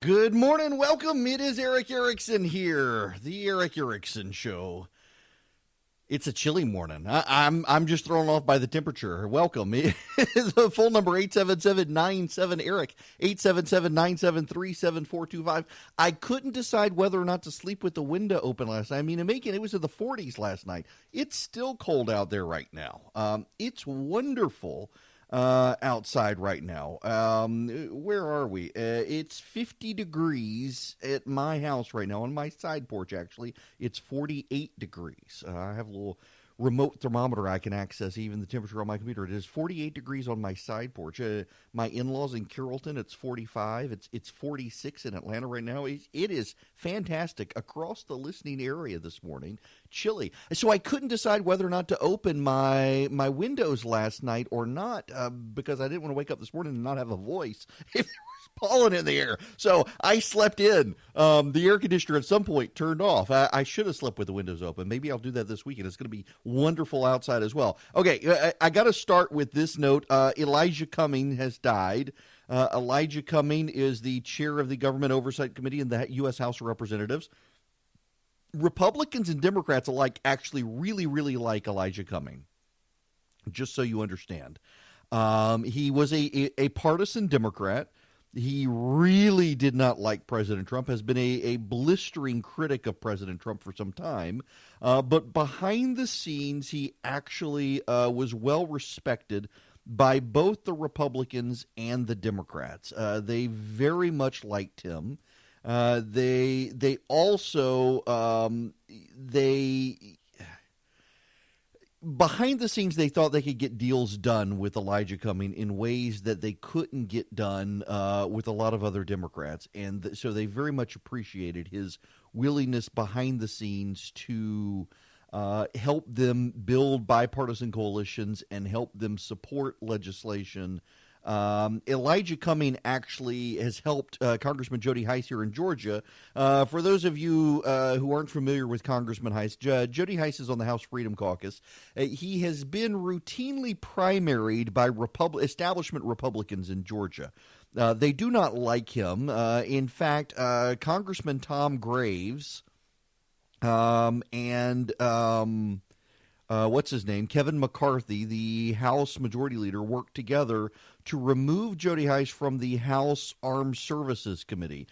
Good morning, welcome. It is Eric Erickson here, the Eric Erickson Show. It's a chilly morning. I'm just thrown off by the temperature. Welcome. The phone number 877-97-ERIC, 877-973-7425. I couldn't decide whether or not to sleep with the window open last night. I mean, it was in the 40s last night. It's still cold out there right now. It's wonderful outside right now. Where are we? It's 50 degrees at my house right now. On my side porch, actually, it's 48 degrees. I have a little remote thermometer I can access, even the temperature on my computer. It is 48 degrees on my side porch. My in-laws in Carrollton, it's 45. It's 46 in Atlanta right now. It is fantastic across the listening area this morning. Chilly. So I couldn't decide whether or not to open my windows last night or not because I didn't want to wake up this morning and not have a voice if there was pollen in the air. So I slept in. The air conditioner at some point turned off. I should have slept with the windows open. Maybe I'll do that this weekend. It's going to be wonderful outside as well. Okay, I got to start with this note. Elijah Cummings has died. Elijah Cummings is the chair of the Government Oversight Committee in the U.S. House of Representatives. Republicans and Democrats alike actually really, really like Elijah Cummings, just so you understand. He was a partisan Democrat. He really did not like President Trump, has been a blistering critic of President Trump for some time. But behind the scenes, he actually was well respected by both the Republicans and the Democrats. They very much liked him. They also behind the scenes, they thought they could get deals done with Elijah Cummings in ways that they couldn't get done with a lot of other Democrats. And so they very much appreciated his willingness behind the scenes to help them build bipartisan coalitions and help them support legislation. Elijah Cummings actually has helped Congressman Jody Hice here in Georgia. For those of you who aren't familiar with Congressman Hice, Jody Hice is on the House Freedom Caucus. He has been routinely primaried by establishment Republicans in Georgia. They do not like him. In fact, Congressman Tom Graves and what's his name? Kevin McCarthy, the House Majority Leader, worked together to remove Jody Hice from the House Armed Services Committee.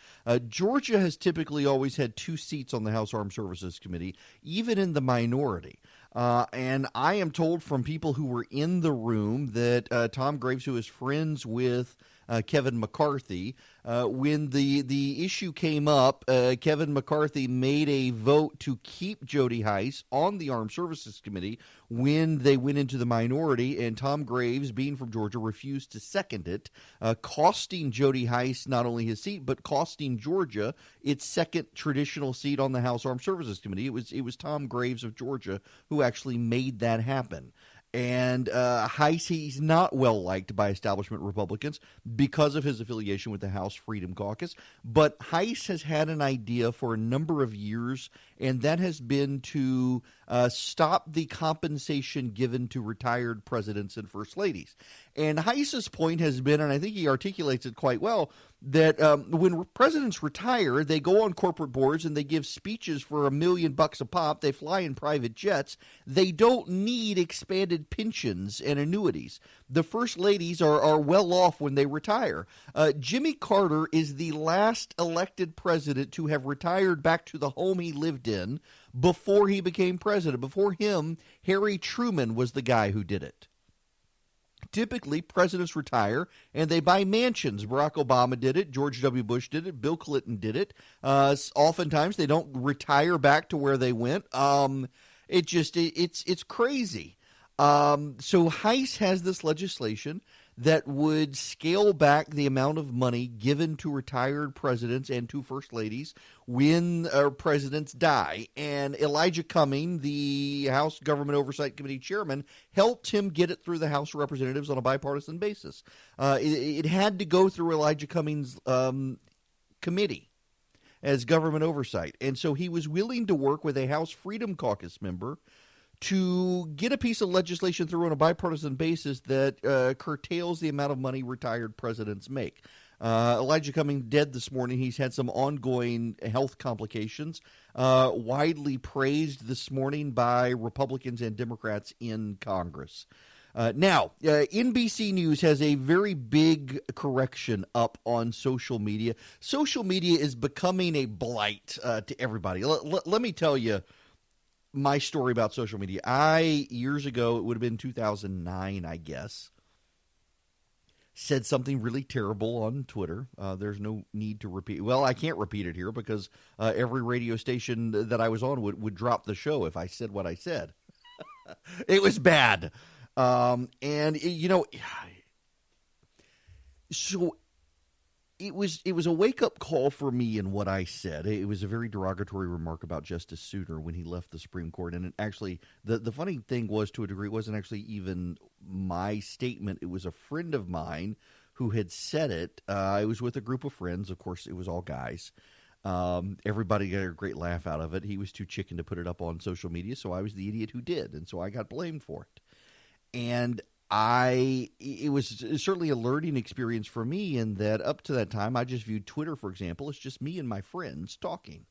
Georgia has typically always had 2 seats on the House Armed Services Committee, even in the minority. And I am told from people who were in the room that Tom Graves, who is friends with Kevin McCarthy, when the issue came up, Kevin McCarthy made a vote to keep Jody Hice on the Armed Services Committee when they went into the minority, and Tom Graves, being from Georgia, refused to second it, costing Jody Hice not only his seat, but costing Georgia its second traditional seat on the House Armed Services Committee. It was Tom Graves of Georgia who actually made that happen. And Hice, he's not well liked by establishment Republicans because of his affiliation with the House Freedom Caucus. But Hice has had an idea for a number of years, and that has been to stop the compensation given to retired presidents and first ladies. And Hice's point has been, and I think he articulates it quite well, that when presidents retire, they go on corporate boards and they give speeches for $1 million a pop. They fly in private jets. They don't need expanded pensions and annuities. The first ladies are well off when they retire. Jimmy Carter is the last elected president to have retired back to the home he lived in before he became president. Before him, Harry Truman was the guy who did it. Typically, presidents retire and they buy mansions. Barack Obama did it. George W. Bush did it. Bill Clinton did it. Oftentimes, they don't retire back to where they went. It's crazy. So Hice has this legislation that would scale back the amount of money given to retired presidents and to first ladies when presidents die. And Elijah Cummings, the House Government Oversight Committee chairman, helped him get it through the House of Representatives on a bipartisan basis. It had to go through Elijah Cummings' committee as government oversight. And so he was willing to work with a House Freedom Caucus member to get a piece of legislation through on a bipartisan basis that curtails the amount of money retired presidents make. Elijah Cummings dead this morning. He's had some ongoing health complications, widely praised this morning by Republicans and Democrats in Congress. Now, NBC News has a very big correction up on social media. Social media is becoming a blight to everybody. Let me tell you my story about social media. Years ago, it would have been 2009, I guess, said something really terrible on Twitter. There's no need to repeat. Well, I can't repeat it here because every radio station that I was on would drop the show if I said what I said. It was bad. So it was a wake-up call for me in what I said. It was a very derogatory remark about Justice Souter when he left the Supreme Court. And it actually, the funny thing was, to a degree, it wasn't actually even my statement. It was a friend of mine who had said it. I was with a group of friends. Of course, it was all guys. Everybody got a great laugh out of it. He was too chicken to put it up on social media, so I was the idiot who did. And so I got blamed for it. And it was certainly a learning experience for me in that up to that time, I just viewed Twitter, for example, as just me and my friends talking.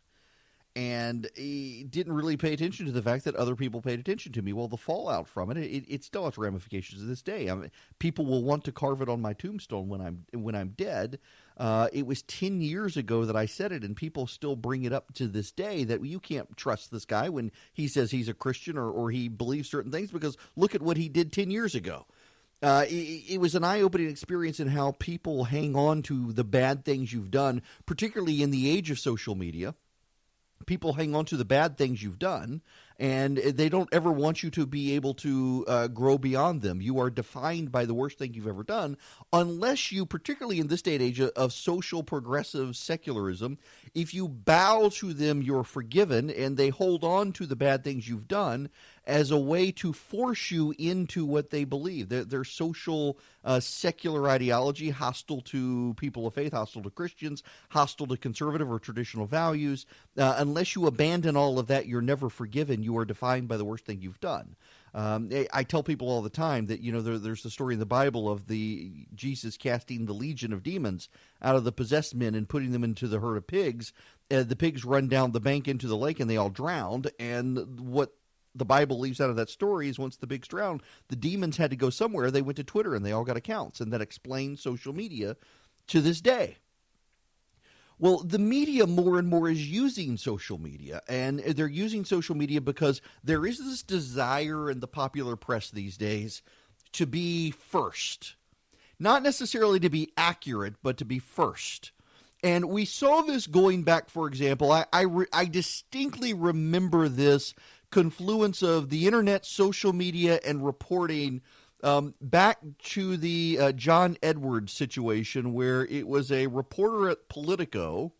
And didn't really pay attention to the fact that other people paid attention to me. Well, the fallout from it still has ramifications to this day. I mean, people will want to carve it on my tombstone when I'm dead. It was 10 years ago that I said it, and people still bring it up to this day that you can't trust this guy when he says he's a Christian or he believes certain things because look at what he did 10 years ago. It was an eye-opening experience in how people hang on to the bad things you've done, particularly in the age of social media. People hang on to the bad things you've done, and they don't ever want you to be able to grow beyond them. You are defined by the worst thing you've ever done, unless you, particularly in this day and age of social progressive secularism, if you bow to them, you're forgiven, and they hold on to the bad things you've done as a way to force you into what they believe. Their social secular ideology, hostile to people of faith, hostile to Christians, hostile to conservative or traditional values. Unless you abandon all of that, you're never forgiven. You are defined by the worst thing you've done. I tell people all the time that, there's the story in the Bible of the Jesus casting the legion of demons out of the possessed men and putting them into the herd of pigs. The pigs run down the bank into the lake and they all drowned. And what the Bible leaves out of that story is once the pigs drowned, the demons had to go somewhere. They went to Twitter and they all got accounts. And that explains social media to this day. Well, the media more and more is using social media, and they're using social media because there is this desire in the popular press these days to be first. Not necessarily to be accurate, but to be first. And we saw this going back, for example, I distinctly remember this confluence of the internet, social media, and reporting back to the John Edwards situation, where it was a reporter at Politico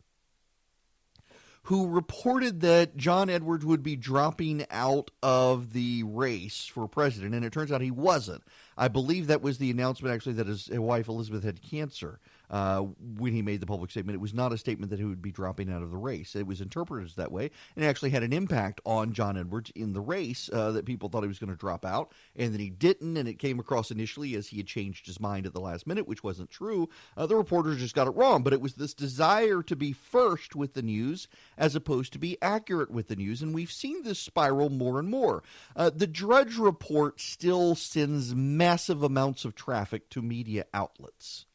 who reported that John Edwards would be dropping out of the race for president, and it turns out he wasn't. I believe that was the announcement, actually, that his wife Elizabeth had cancer when he made the public statement. It was not a statement that he would be dropping out of the race. It was interpreted that way, and it actually had an impact on John Edwards in the race, that people thought he was going to drop out, and then he didn't, and it came across initially as he had changed his mind at the last minute, which wasn't true. The reporters just got it wrong, but it was this desire to be first with the news as opposed to be accurate with the news, and we've seen this spiral more and more. The Drudge Report still sends massive amounts of traffic to media outlets.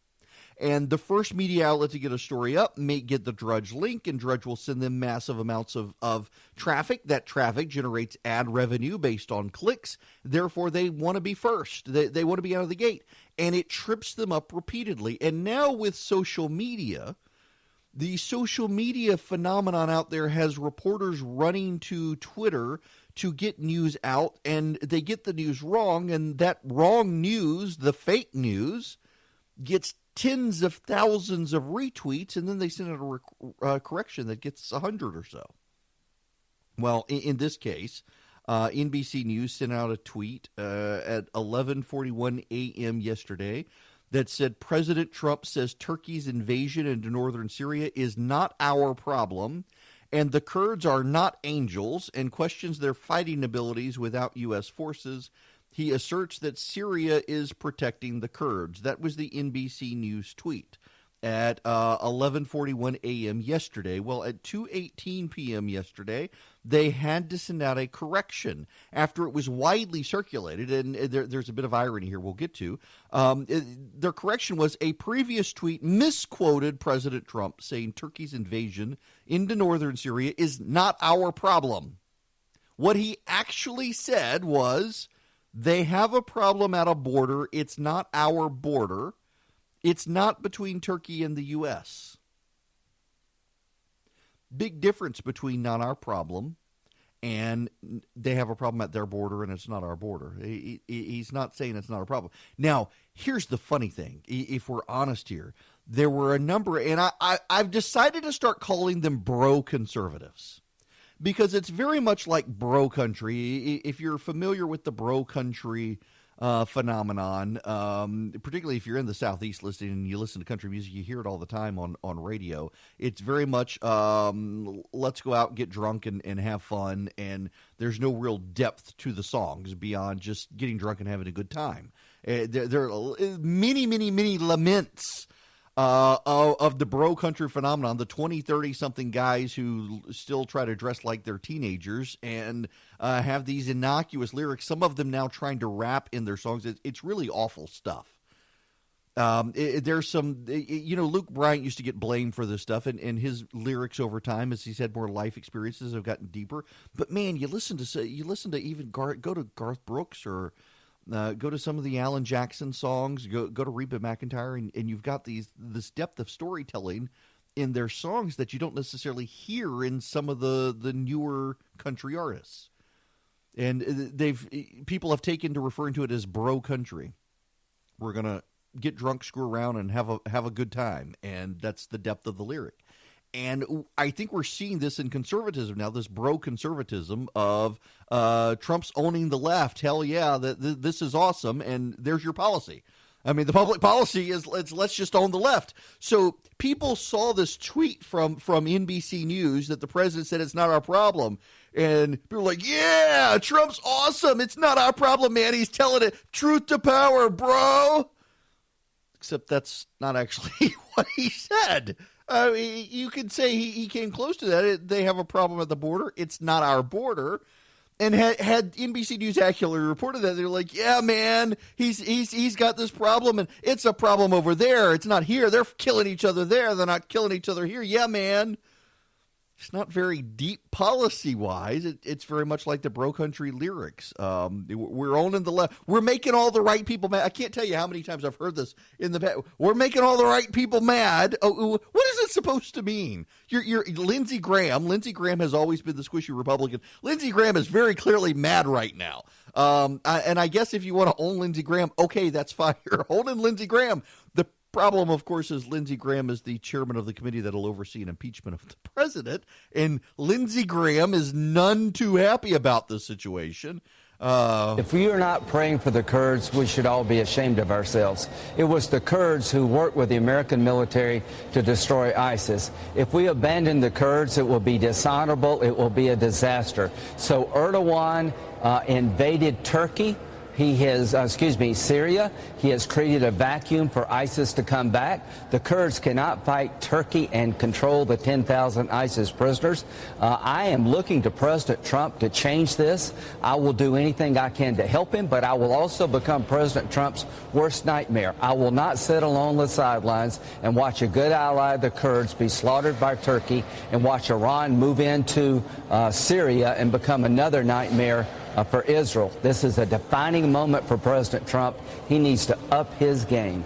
And the first media outlet to get a story up may get the Drudge link, and Drudge will send them massive amounts of traffic. That traffic generates ad revenue based on clicks. Therefore, they want to be first. They want to be out of the gate. And it trips them up repeatedly. And now with social media, the social media phenomenon out there has reporters running to Twitter to get news out, and they get the news wrong, and that wrong news, the fake news, gets tens of thousands of retweets, and then they send out a correction that gets 100 or so. Well, in this case, NBC News sent out a tweet at 11:41 a.m. yesterday that said, President Trump says Turkey's invasion into northern Syria is not our problem, and the Kurds are not angels, and questions their fighting abilities without U.S. forces. He asserts that Syria is protecting the Kurds. That was the NBC News tweet. at 11:41 a.m. yesterday. Well, at 2:18 p.m. yesterday, they had to send out a correction after it was widely circulated, and there's a bit of irony here we'll get to. Their correction was a previous tweet misquoted President Trump, saying Turkey's invasion into northern Syria is not our problem. What he actually said was, they have a problem at a border. It's not our border. It's not between Turkey and the U.S. Big difference between not our problem and they have a problem at their border and it's not our border. He's not saying it's not a problem. Now, here's the funny thing. If we're honest here, there were a number, and I've decided to start calling them bro-conservatives because it's very much like bro country. If you're familiar with the bro country phenomenon, particularly if you're in the Southeast listening and you listen to country music, you hear it all the time on radio. It's very much let's go out and get drunk and have fun, and there's no real depth to the songs beyond just getting drunk and having a good time. There are many laments of the bro country phenomenon, the 20, 30-something guys who still try to dress like they're teenagers and have these innocuous lyrics, some of them now trying to rap in their songs. It's really awful stuff. There's some, Luke Bryant used to get blamed for this stuff, and his lyrics over time, as he's had more life experiences, have gotten deeper. But man, you listen to even go to Garth Brooks or go to some of the Alan Jackson songs, go to Reba McEntire, and you've got this depth of storytelling in their songs that you don't necessarily hear in some of the newer country artists. And people have taken to referring to it as bro country. We're gonna get drunk, screw around, and have a good time, and that's the depth of the lyric. And I think we're seeing this in conservatism now, this bro-conservatism of Trump's owning the left. Hell yeah, this is awesome, and there's your policy. I mean, the public policy is let's just own the left. So people saw this tweet from NBC News that the president said it's not our problem. And people were like, yeah, Trump's awesome. It's not our problem, man. He's telling it. Truth to power, bro. Except that's not actually what he said. You could say he came close to that. They have a problem at the border. It's not our border. And had NBC News accurately reported that, they're like, yeah, man, he's got this problem, and it's a problem over there. It's not here. They're killing each other there. They're not killing each other here. Yeah, man. It's not very deep policy-wise. It's very much like the bro country lyrics. We're owning the left. We're making all the right people mad. I can't tell you how many times I've heard this in the past. We're making all the right people mad. Oh, what is it supposed to mean? You're Lindsey Graham. Lindsey Graham has always been the squishy Republican. Lindsey Graham is very clearly mad right now. And I guess if you want to own Lindsey Graham, okay, that's fine. You're holding Lindsey Graham. The problem, of course, is Lindsey Graham is the chairman of the committee that will oversee an impeachment of the president, and Lindsey Graham is none too happy about this situation. If we are not praying for the Kurds, we should all be ashamed of ourselves. It was the Kurds who worked with the American military to destroy ISIS. If we abandon the Kurds, it will be dishonorable. It will be a disaster. So Erdogan invaded Turkey. He has, Syria. He has created a vacuum for ISIS to come back. The Kurds cannot fight Turkey and control the 10,000 ISIS prisoners. I am looking to President Trump to change this. I will do anything I can to help him, but I will also become President Trump's worst nightmare. I will not sit alone on the sidelines and watch a good ally of the Kurds be slaughtered by Turkey and watch Iran move into Syria and become another nightmare for Israel. This is a defining moment for President Trump. He needs to up his game.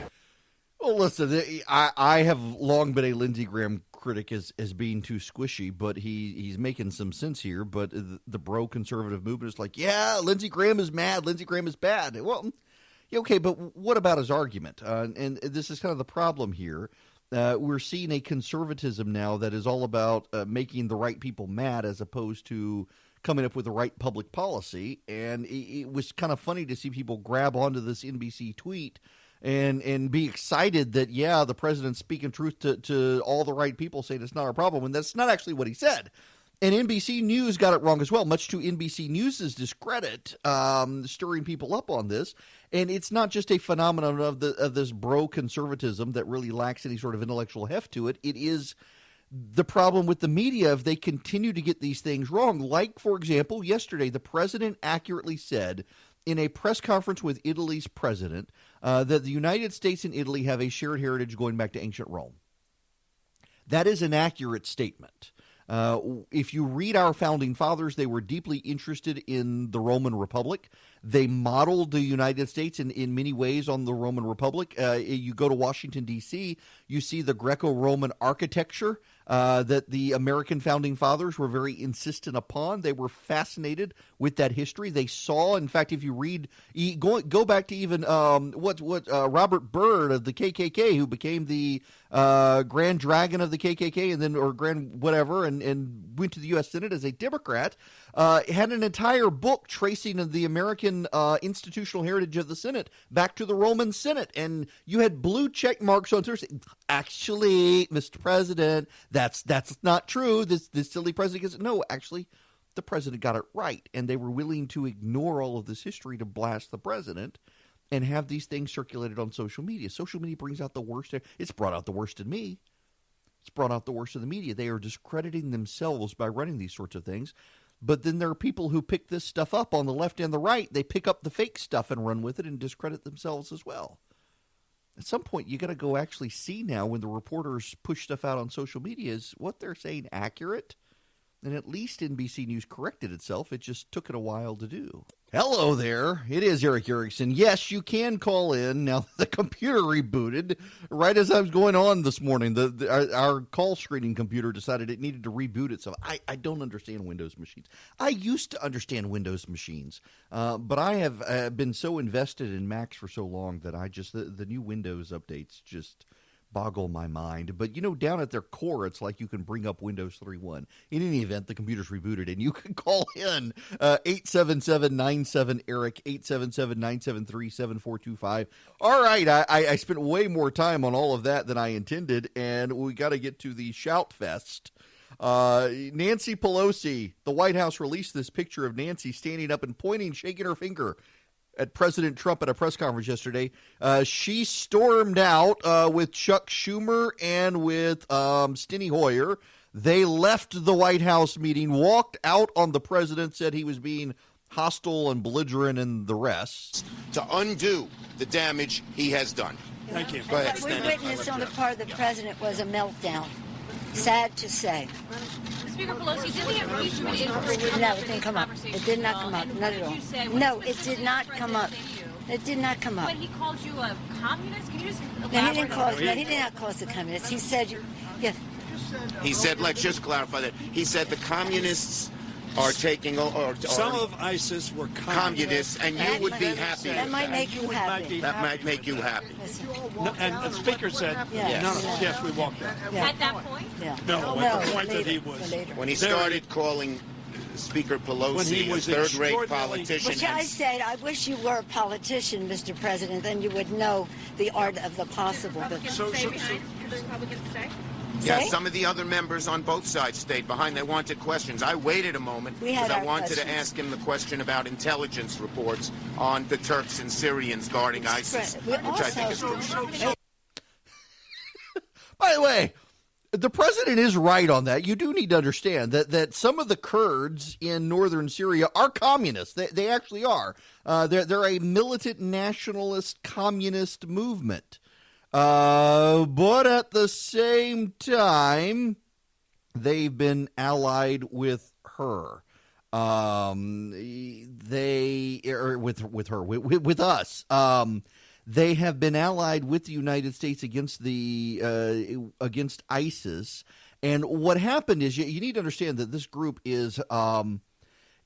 Well, listen, I have long been a Lindsey Graham critic as being too squishy, but he's making some sense here. But the bro-conservative movement is like, yeah, Lindsey Graham is mad. Lindsey Graham is bad. Well, okay, but what about his argument? And this is kind of the problem here. We're seeing a conservatism now that is all about making the right people mad as opposed to coming up with the right public policy. And it was kind of funny to see people grab onto this NBC tweet and be excited that, yeah, the president's speaking truth to all the right people, saying it's not our problem, when that's not actually what he said. And NBC News got it wrong as well, much to NBC News' discredit, stirring people up on this. And it's not just a phenomenon of this bro-conservatism that really lacks any sort of intellectual heft to it. It is the problem with the media if they continue to get these things wrong. Like, for example, yesterday, the president accurately said in a press conference with Italy's president that the United States and Italy have a shared heritage going back to ancient Rome. That is an accurate statement. If you read our founding fathers, they were deeply interested in the Roman Republic. They modeled the United States in many ways on the Roman Republic. You go to Washington, D.C., you see the Greco-Roman architecture that the American founding fathers were very insistent upon. They were fascinated with that history. They saw, in fact, if you read, go back to even Robert Byrd of the KKK, who became the Grand Dragon of the KKK, and then or Grand whatever, and went to the U.S. Senate as a Democrat, had an entire book tracing the American institutional heritage of the Senate back to the Roman Senate, and you had blue check marks on Thursday. Actually, Mr. President, that's not true. This silly president gets it. No, actually, the president got it right, and they were willing to ignore all of this history to blast the president and have these things circulated on social media. Social media brings out the worst. It's brought out the worst in me. It's brought out the worst of the media. They are discrediting themselves by running these sorts of things. But then there are people who pick this stuff up on the left and the right. They pick up the fake stuff and run with it and discredit themselves as well. At some point, you got to go actually see now when the reporters push stuff out on social media, is what they're saying accurate? And at least NBC News corrected itself. It just took it a while to do. Hello there. It is Eric Erickson. Yes, you can call in. Now, the computer rebooted right as I was going on this morning. Our call screening computer decided it needed to reboot itself. I don't understand Windows machines. I used to understand Windows machines, but I have been so invested in Macs for so long that the new Windows updates just boggle my mind. But, down at their core, it's like you can bring up Windows 3.1. In any event, the computer's rebooted, and you can call in 877-97-ERIC, 877-973-7425. All right, I spent way more time on all of that than I intended, and we got to get to the Shout Fest. Nancy Pelosi, the White House released this picture of Nancy standing up and pointing, shaking her finger at President Trump at a press conference yesterday. She stormed out with Chuck Schumer and with Steny Hoyer. They left the White House meeting, walked out on the president, said he was being hostile and belligerent and the rest. To undo the damage he has done. Thank you. Go ahead, What we witnessed on the part of the president was a meltdown. Sad to say. Speaker Pelosi, did the impeachment information? No, it didn't come up. It did not come up. Not at all. No, it did not come up. It did not come up. But he called you a communist? Can you just elaborate? No, he did not call us a communist. He said, He said, let's just clarify that. He said the communists are taking Some of ISIS were communists, and you would be happy. That might make you happy. That might make you happy. No, and the speaker said, yes, we walked out. Yeah. At that point? Yeah. No, at the point that he was. When he started calling Speaker Pelosi a third-rate politician. Which I said, I wish you were a politician, Mr. President, then you would know the art of the possible. But Could the Republicans stay? Yeah, Say? some of the other members on both sides stayed behind. They wanted questions. I waited a moment because I wanted to ask him the question about intelligence reports on the Turks and Syrians guarding ISIS, which I think is crucial. By the way, the president is right on that. You do need to understand that some of the Kurds in northern Syria are communists. They actually are. They're a militant nationalist communist movement. But at the same time, they've been allied with her. With us. They have been allied with the United States against ISIS. And what happened is you need to understand that this group is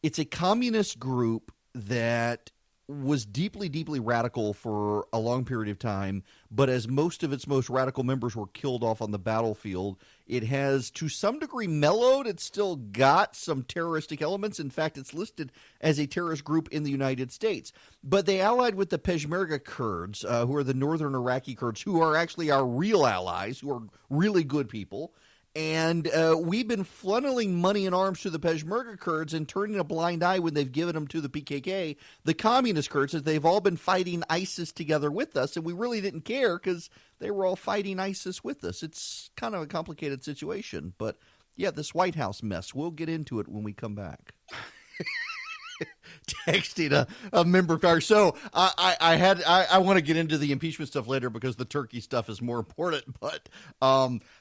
it's a communist group that was deeply, deeply radical for a long period of time, but as most of its most radical members were killed off on the battlefield, it has to some degree mellowed. It's still got some terroristic elements. In fact, it's listed as a terrorist group in the United States. But they allied with the Peshmerga Kurds, who are the northern Iraqi Kurds, who are actually our real allies, who are really good people. And we've been funneling money and arms to the Peshmerga Kurds and turning a blind eye when they've given them to the PKK, the communist Kurds, as they've all been fighting ISIS together with us. And we really didn't care because they were all fighting ISIS with us. It's kind of a complicated situation. But, yeah, this White House mess, we'll get into it when we come back. Texting a member of ours. So I want to get into the impeachment stuff later because the turkey stuff is more important. But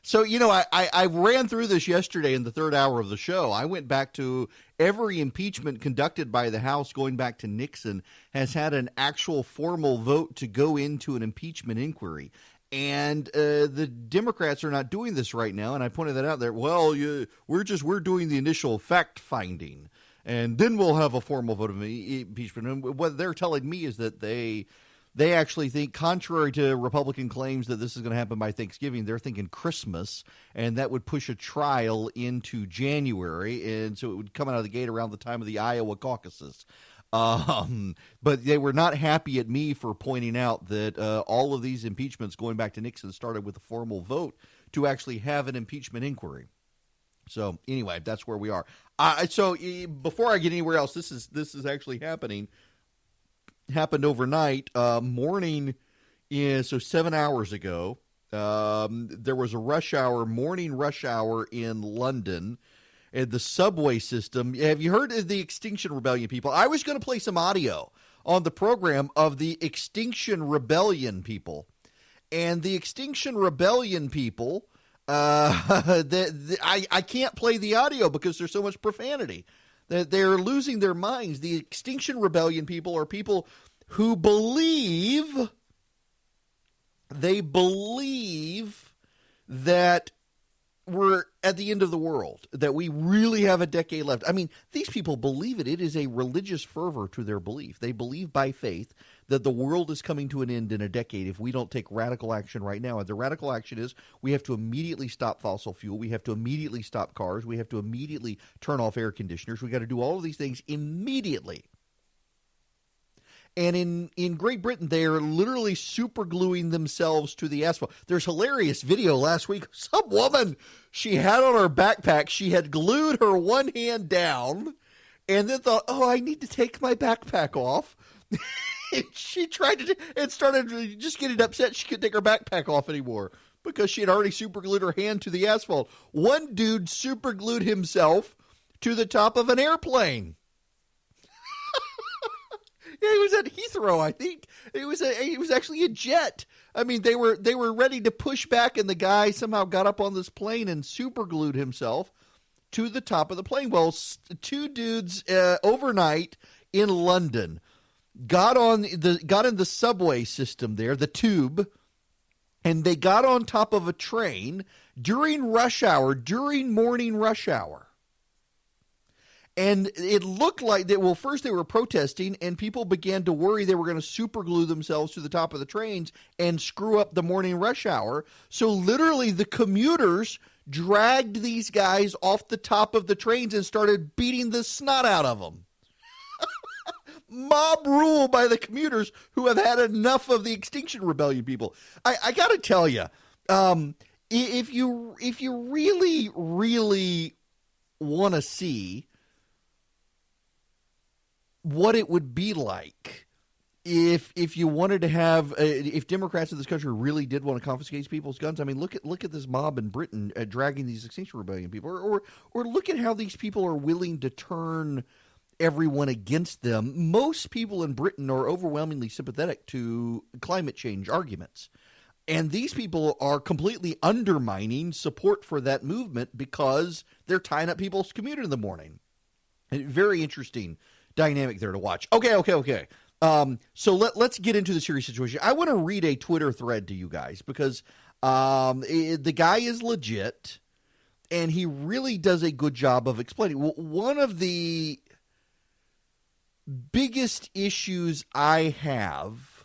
so, you know, I ran through this yesterday in the third hour of the show. I went back to every impeachment conducted by the House going back to Nixon has had an actual formal vote to go into an impeachment inquiry. And the Democrats are not doing this right now. And I pointed that out there. Well, we're doing the initial fact finding. And then we'll have a formal vote of impeachment. And what they're telling me is that they actually think, contrary to Republican claims that this is going to happen by Thanksgiving, they're thinking Christmas, and that would push a trial into January. And so it would come out of the gate around the time of the Iowa caucuses. But they were not happy at me for pointing out that all of these impeachments going back to Nixon started with a formal vote to actually have an impeachment inquiry. So anyway, that's where we are. So before I get anywhere else, this is actually happened overnight. Morning, so 7 hours ago, there was a morning rush hour in London. And the subway system. Have you heard of the Extinction Rebellion people? I was going to play some audio on the program of the Extinction Rebellion people, and the Extinction Rebellion people. I can't play the audio because there's so much profanity. They're losing their minds. The Extinction Rebellion people are people who believe that we're at the end of the world, that we really have a decade left. I mean, these people believe it. It is a religious fervor to their belief. They believe by faith that the world is coming to an end in a decade if we don't take radical action right now. And the radical action is we have to immediately stop fossil fuel. We have to immediately stop cars. We have to immediately turn off air conditioners. We got to do all of these things immediately. And in Great Britain, they are literally super gluing themselves to the asphalt. There's hilarious video last week. Some woman, she had on her backpack, she had glued her one hand down and then thought, oh, I need to take my backpack off. And she tried to and started just getting upset she couldn't take her backpack off anymore because she had already super glued her hand to the asphalt. One dude super glued himself to the top of an airplane. Yeah, he was at Heathrow, I think. He was actually a jet. I mean, they were ready to push back, and the guy somehow got up on this plane and super glued himself to the top of the plane. Well, two dudes overnight in London got in the subway system there, the tube, and they got on top of a train during morning rush hour. And it looked like that. Well, first they were protesting, and people began to worry they were going to super glue themselves to the top of the trains and screw up the morning rush hour. So literally the commuters dragged these guys off the top of the trains and started beating the snot out of them. Mob rule by the commuters who have had enough of the Extinction Rebellion people. I got to tell you, if you really, really want to see what it would be like if you wanted to have if Democrats in this country really did want to confiscate people's guns. I mean, look at this mob in Britain dragging these Extinction Rebellion people, or look at how these people are willing to turn everyone against them. Most people in Britain are overwhelmingly sympathetic to climate change arguments, and these people are completely undermining support for that movement because they're tying up people's commute in the morning. Very interesting dynamic there to watch. Okay. So let's get into the serious situation. I want to read a Twitter thread to you guys because the guy is legit and he really does a good job of explaining. One of the biggest issues I have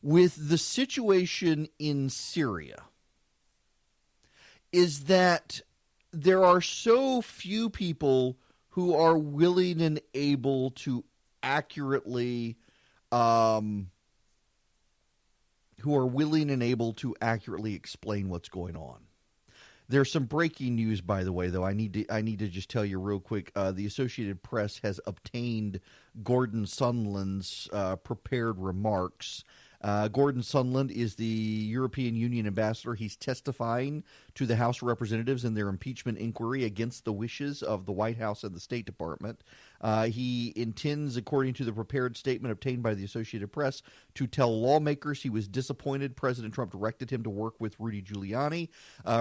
with the situation in Syria is that there are so few people who are willing and able to accurately explain what's going on. There's some breaking news, by the way, though. I need to just tell you real quick. The Associated Press has obtained Gordon Sondland's prepared remarks. Gordon Sondland is the European Union ambassador. He's testifying to the House of Representatives in their impeachment inquiry against the wishes of the White House and the State Department. He intends, according to the prepared statement obtained by the Associated Press, to tell lawmakers he was disappointed President Trump directed him to work with Rudy Giuliani.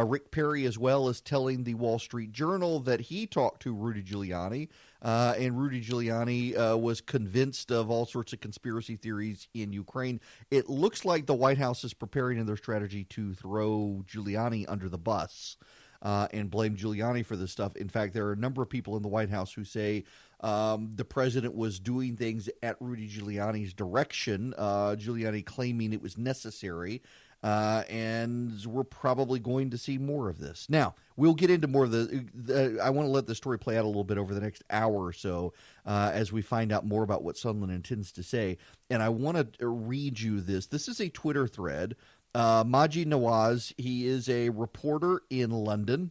Rick Perry, as well, is telling the Wall Street Journal that he talked to Rudy Giuliani, and Rudy Giuliani was convinced of all sorts of conspiracy theories in Ukraine. It looks like the White House is preparing in their strategy to throw Giuliani under the bus and blame Giuliani for this stuff. In fact, there are a number of people in the White House who say the president was doing things at Rudy Giuliani's direction, Giuliani claiming it was necessary, and we're probably going to see more of this. Now, we'll get into more of I want to let the story play out a little bit over the next hour or so as we find out more about what Sondland intends to say. And I want to read you this. This is a Twitter thread. Maji Nawaz, he is a reporter in London,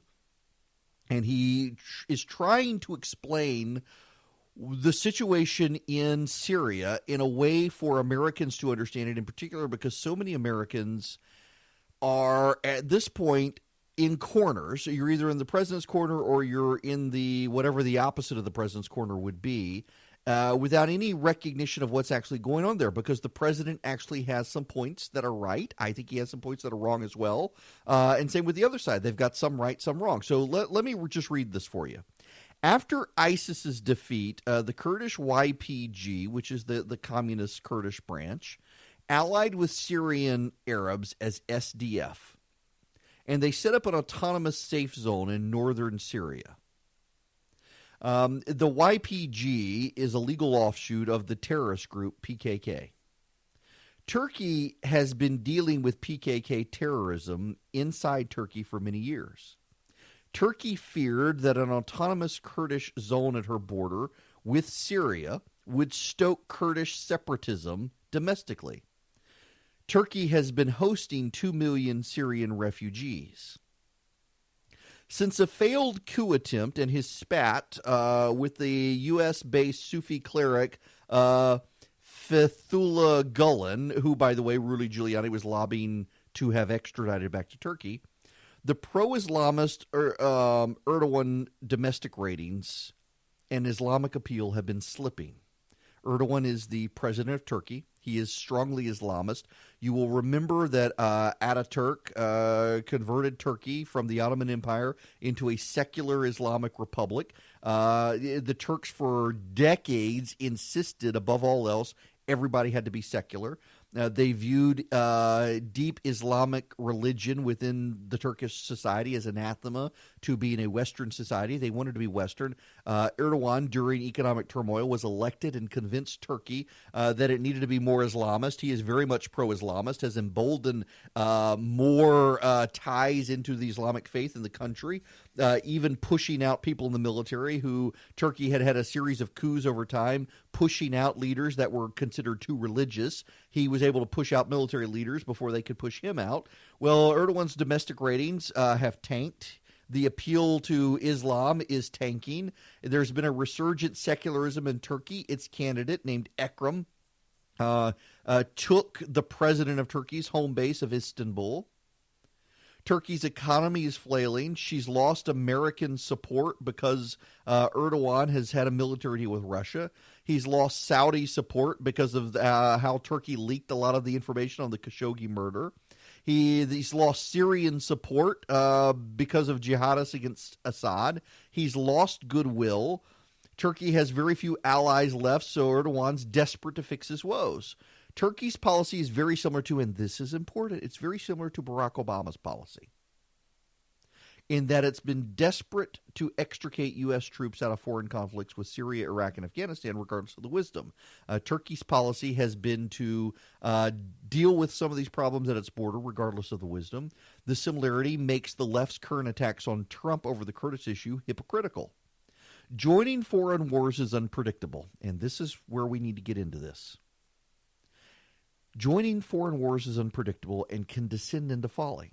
and he is trying to explain the situation in Syria in a way for Americans to understand it, in particular because so many Americans are at this point in corners. You're either in the president's corner or you're in the whatever the opposite of the president's corner would be, without any recognition of what's actually going on there, because the president actually has some points that are right. I think he has some points that are wrong as well. And same with the other side. They've got some right, some wrong. So let me just read this for you. After ISIS's defeat, the Kurdish YPG, which is the communist Kurdish branch, allied with Syrian Arabs as SDF, and they set up an autonomous safe zone in northern Syria. The YPG is a legal offshoot of the terrorist group PKK. Turkey has been dealing with PKK terrorism inside Turkey for many years. Turkey feared that an autonomous Kurdish zone at her border with Syria would stoke Kurdish separatism domestically. Turkey has been hosting 2 million Syrian refugees. Since a failed coup attempt and his spat with the U.S.-based Sufi cleric Fethullah Gulen, who, by the way, Rudy Giuliani was lobbying to have extradited back to Turkey, the pro-Islamist Erdogan domestic ratings and Islamic appeal have been slipping. Erdogan is the president of Turkey. He is strongly Islamist. You will remember that Ataturk converted Turkey from the Ottoman Empire into a secular Islamic republic. The Turks for decades insisted, above all else, everybody had to be secular. They viewed deep Islamic religion within the Turkish society as anathema to being a Western society. They wanted to be Western. Erdogan, during economic turmoil, was elected and convinced Turkey that it needed to be more Islamist. He is very much pro-Islamist, has emboldened more ties into the Islamic faith in the country, even pushing out people in the military who Turkey had a series of coups over time, pushing out leaders that were considered too religious. He was able to push out military leaders before they could push him out. Well, Erdogan's domestic ratings have tanked. The appeal to Islam is tanking. There's been a resurgent secularism in Turkey. Its candidate, named Ekrem, took the president of Turkey's home base of Istanbul. Turkey's economy is flailing. She's lost American support because Erdogan has had a military deal with Russia. He's lost Saudi support because of how Turkey leaked a lot of the information on the Khashoggi murder. He's lost Syrian support because of jihadists against Assad. He's lost goodwill. Turkey has very few allies left, so Erdogan's desperate to fix his woes. Turkey's policy is very similar to, and this is important, it's very similar to Barack Obama's policy, in that it's been desperate to extricate U.S. troops out of foreign conflicts with Syria, Iraq, and Afghanistan, regardless of the wisdom. Turkey's policy has been to deal with some of these problems at its border, regardless of the wisdom. The similarity makes the left's current attacks on Trump over the Kurdish issue hypocritical. Joining foreign wars is unpredictable, and this is where we need to get into this. Joining foreign wars is unpredictable and can descend into folly.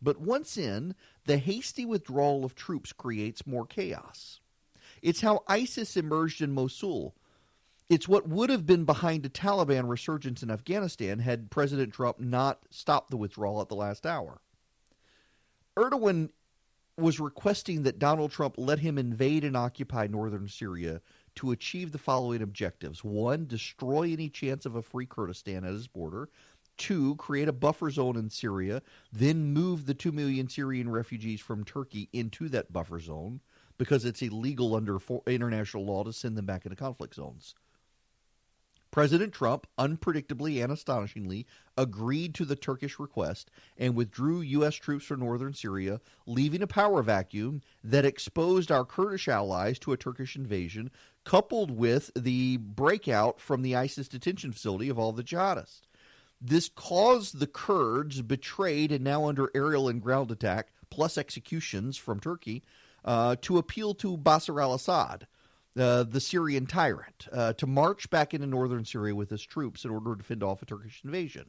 But once in, the hasty withdrawal of troops creates more chaos. It's how ISIS emerged in Mosul. It's what would have been behind a Taliban resurgence in Afghanistan had President Trump not stopped the withdrawal at the last hour. Erdogan was requesting that Donald Trump let him invade and occupy northern Syria to achieve the following objectives. 1, destroy any chance of a free Kurdistan at his border. 2, create a buffer zone in Syria, then move the 2 million Syrian refugees from Turkey into that buffer zone because it's illegal under international law to send them back into conflict zones. President Trump, unpredictably and astonishingly, agreed to the Turkish request and withdrew U.S. troops from northern Syria, leaving a power vacuum that exposed our Kurdish allies to a Turkish invasion, coupled with the breakout from the ISIS detention facility of all the jihadists. This caused the Kurds, betrayed and now under aerial and ground attack, plus executions from Turkey, to appeal to Bashar al-Assad, the Syrian tyrant, to march back into northern Syria with his troops in order to fend off a Turkish invasion.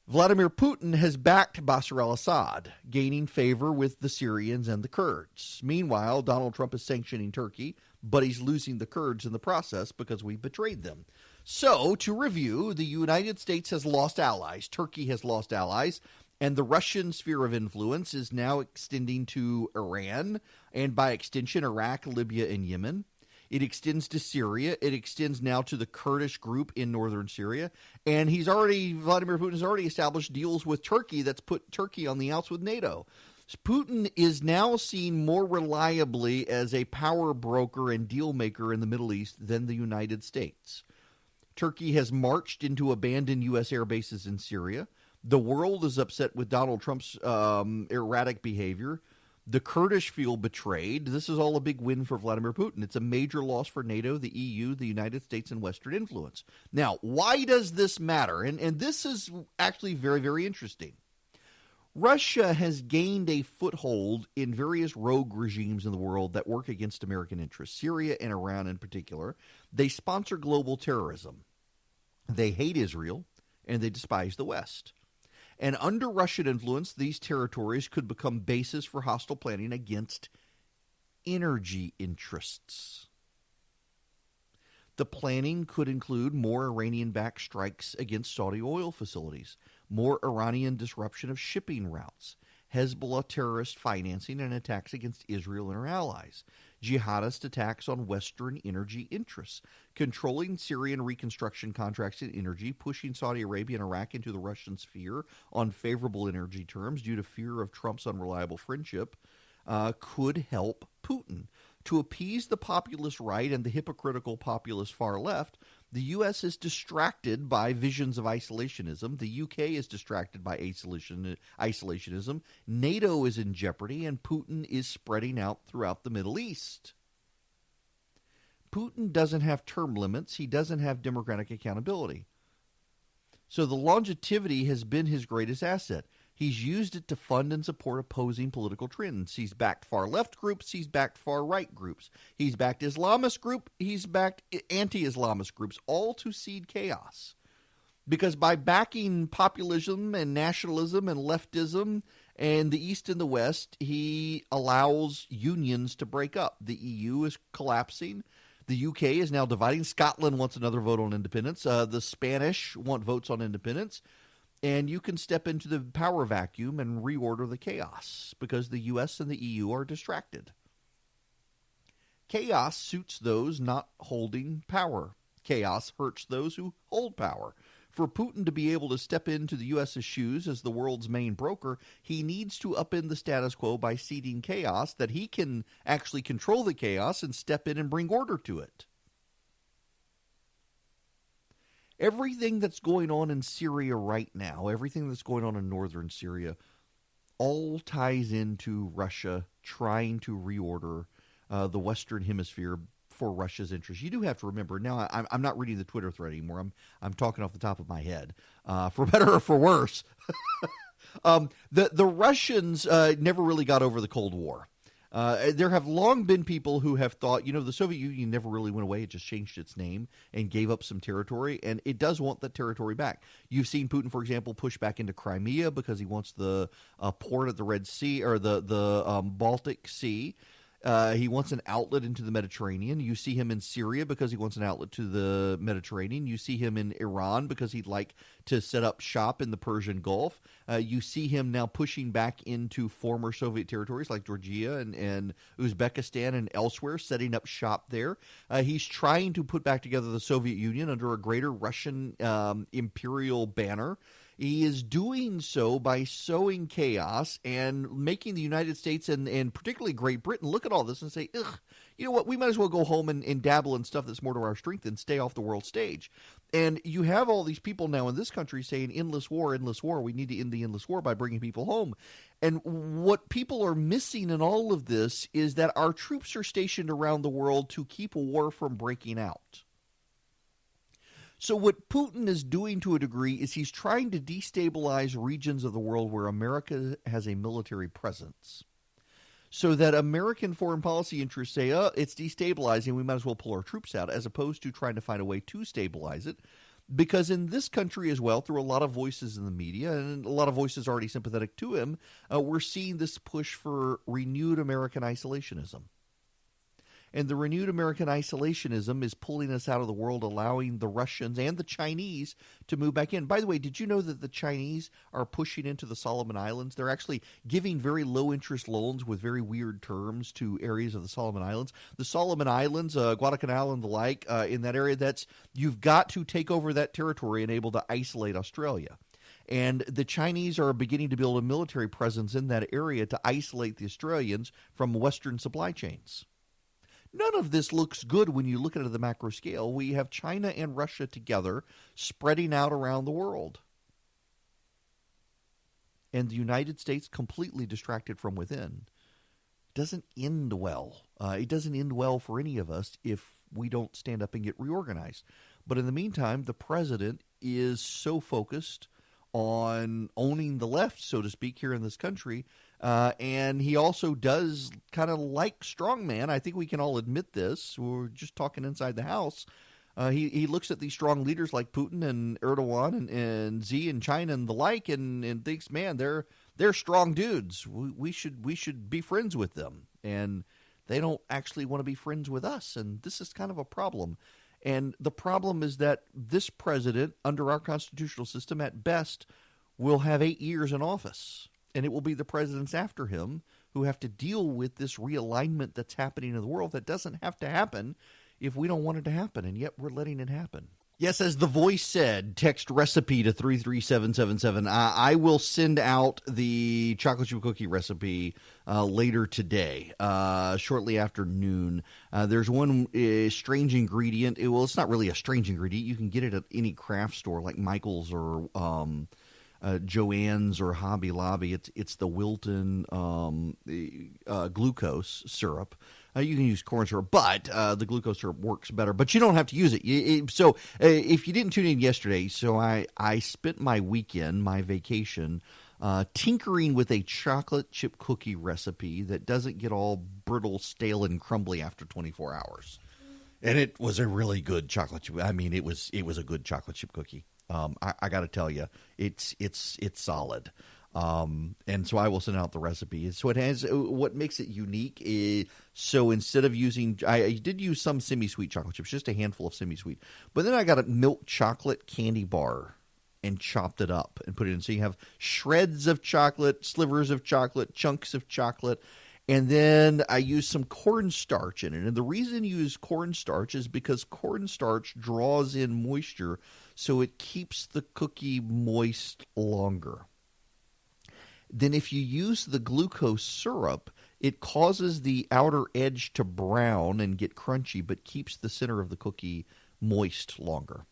Vladimir Putin has backed Bashar al-Assad, gaining favor with the Syrians and the Kurds. Meanwhile, Donald Trump is sanctioning Turkey, but he's losing the Kurds in the process because we betrayed them. So, to review, the United States has lost allies, Turkey has lost allies, and the Russian sphere of influence is now extending to Iran, and by extension, Iraq, Libya, and Yemen. It extends to Syria. It extends now to the Kurdish group in northern Syria. And Vladimir Putin has already established deals with Turkey that's put Turkey on the outs with NATO. Putin is now seen more reliably as a power broker and deal maker in the Middle East than the United States. Turkey has marched into abandoned U.S. air bases in Syria. The world is upset with Donald Trump's erratic behavior. The Kurdish feel betrayed. This is all a big win for Vladimir Putin. It's a major loss for NATO, the EU, the United States, and Western influence. Now, why does this matter? And this is actually very, very interesting. Russia has gained a foothold in various rogue regimes in the world that work against American interests, Syria and Iran in particular. They sponsor global terrorism. They hate Israel, and they despise the West. And under Russian influence, these territories could become bases for hostile planning against energy interests. The planning could include more Iranian-backed strikes against Saudi oil facilities, more Iranian disruption of shipping routes, Hezbollah terrorist financing and attacks against Israel and her allies, jihadist attacks on Western energy interests, controlling Syrian reconstruction contracts in energy, pushing Saudi Arabia and Iraq into the Russian sphere on favorable energy terms due to fear of Trump's unreliable friendship, could help Putin. To appease the populist right and the hypocritical populist far left, the U.S. is distracted by visions of isolationism. The U.K. is distracted by isolationism. NATO is in jeopardy, and Putin is spreading out throughout the Middle East. Putin doesn't have term limits. He doesn't have democratic accountability. So the longevity has been his greatest asset. He's used it to fund and support opposing political trends. He's backed far-left groups. He's backed far-right groups. He's backed Islamist group. He's backed anti-Islamist groups, all to seed chaos. Because by backing populism and nationalism and leftism and the East and the West, he allows unions to break up. The EU is collapsing. The UK is now dividing. Scotland wants another vote on independence. The Spanish want votes on independence. And you can step into the power vacuum and reorder the chaos because the U.S. and the EU are distracted. Chaos suits those not holding power. Chaos hurts those who hold power. For Putin to be able to step into the U.S.'s shoes as the world's main broker, he needs to upend the status quo by seeding chaos that he can actually control the chaos and step in and bring order to it. Everything that's going on in Syria right now, everything that's going on in northern Syria, all ties into Russia trying to reorder the Western Hemisphere for Russia's interests. You do have to remember, now I'm not reading the Twitter thread anymore. I'm talking off the top of my head, for better or for worse. The Russians never really got over the Cold War. There have long been people who have thought, the Soviet Union never really went away. It just changed its name and gave up some territory, and it does want that territory back. You've seen Putin, for example, push back into Crimea because he wants the port at the Red Sea or the Baltic Sea. He wants an outlet into the Mediterranean. You see him in Syria because he wants an outlet to the Mediterranean. You see him in Iran because he'd like to set up shop in the Persian Gulf. You see him now pushing back into former Soviet territories like Georgia and Uzbekistan and elsewhere, setting up shop there. He's trying to put back together the Soviet Union under a greater Russian imperial banner. He is doing so by sowing chaos and making the United States and particularly Great Britain look at all this and say, ugh, you know what, we might as well go home and dabble in stuff that's more to our strength and stay off the world stage. And you have all these people now in this country saying endless war, we need to end the endless war by bringing people home. And what people are missing in all of this is that our troops are stationed around the world to keep a war from breaking out. So what Putin is doing to a degree is he's trying to destabilize regions of the world where America has a military presence so that American foreign policy interests say, it's destabilizing, we might as well pull our troops out, as opposed to trying to find a way to stabilize it. Because in this country as well, through a lot of voices in the media, and a lot of voices already sympathetic to him, we're seeing this push for renewed American isolationism. And the renewed American isolationism is pulling us out of the world, allowing the Russians and the Chinese to move back in. By the way, did you know that the Chinese are pushing into the Solomon Islands? They're actually giving very low-interest loans with very weird terms to areas of the Solomon Islands. The Solomon Islands, Guadalcanal and the like, in that area, you've got to take over that territory and able to isolate Australia. And the Chinese are beginning to build a military presence in that area to isolate the Australians from Western supply chains. None of this looks good when you look at it at the macro scale. We have China and Russia together spreading out around the world. And the United States completely distracted from within. It doesn't end well. It doesn't end well for any of us if we don't stand up and get reorganized. But in the meantime, the president is so focused on owning the left, so to speak, here in this country. And he also does kind of like strongman. I think we can all admit this. We're just talking inside the house. He looks at these strong leaders like Putin and Erdogan and Xi in China and the like and thinks, man, they're strong dudes. We should be friends with them. And they don't actually want to be friends with us. And this is kind of a problem. And the problem is that this president, under our constitutional system, at best, will have 8 years in office. And it will be the presidents after him who have to deal with this realignment that's happening in the world that doesn't have to happen if we don't want it to happen. And yet we're letting it happen. Yes, as the voice said, text recipe to 33777. I will send out the chocolate chip cookie recipe later today, shortly after noon. There's one strange ingredient. Well, it's not really a strange ingredient. You can get it at any craft store like Michael's or Joann's or Hobby Lobby. It's the Wilton glucose syrup. You can use corn syrup, but the glucose syrup works better. But you don't have to use it. So if you didn't tune in yesterday, so I spent my weekend, my vacation, tinkering with a chocolate chip cookie recipe that doesn't get all brittle, stale, and crumbly after 24 hours. And it was a really good chocolate chip. I mean, it was a good chocolate chip cookie. I got to tell you, it's solid. And so I will send out the recipe. So it has, what makes it unique is, so instead of using, I did use some semi-sweet chocolate chips, just a handful of semi-sweet, but then I got a milk chocolate candy bar and chopped it up and put it in. So you have shreds of chocolate, slivers of chocolate, chunks of chocolate, and then I used some cornstarch in it. And the reason you use cornstarch is because cornstarch draws in moisture, so it keeps the cookie moist longer. Then if you use the glucose syrup, it causes the outer edge to brown and get crunchy, but keeps the center of the cookie moist longer.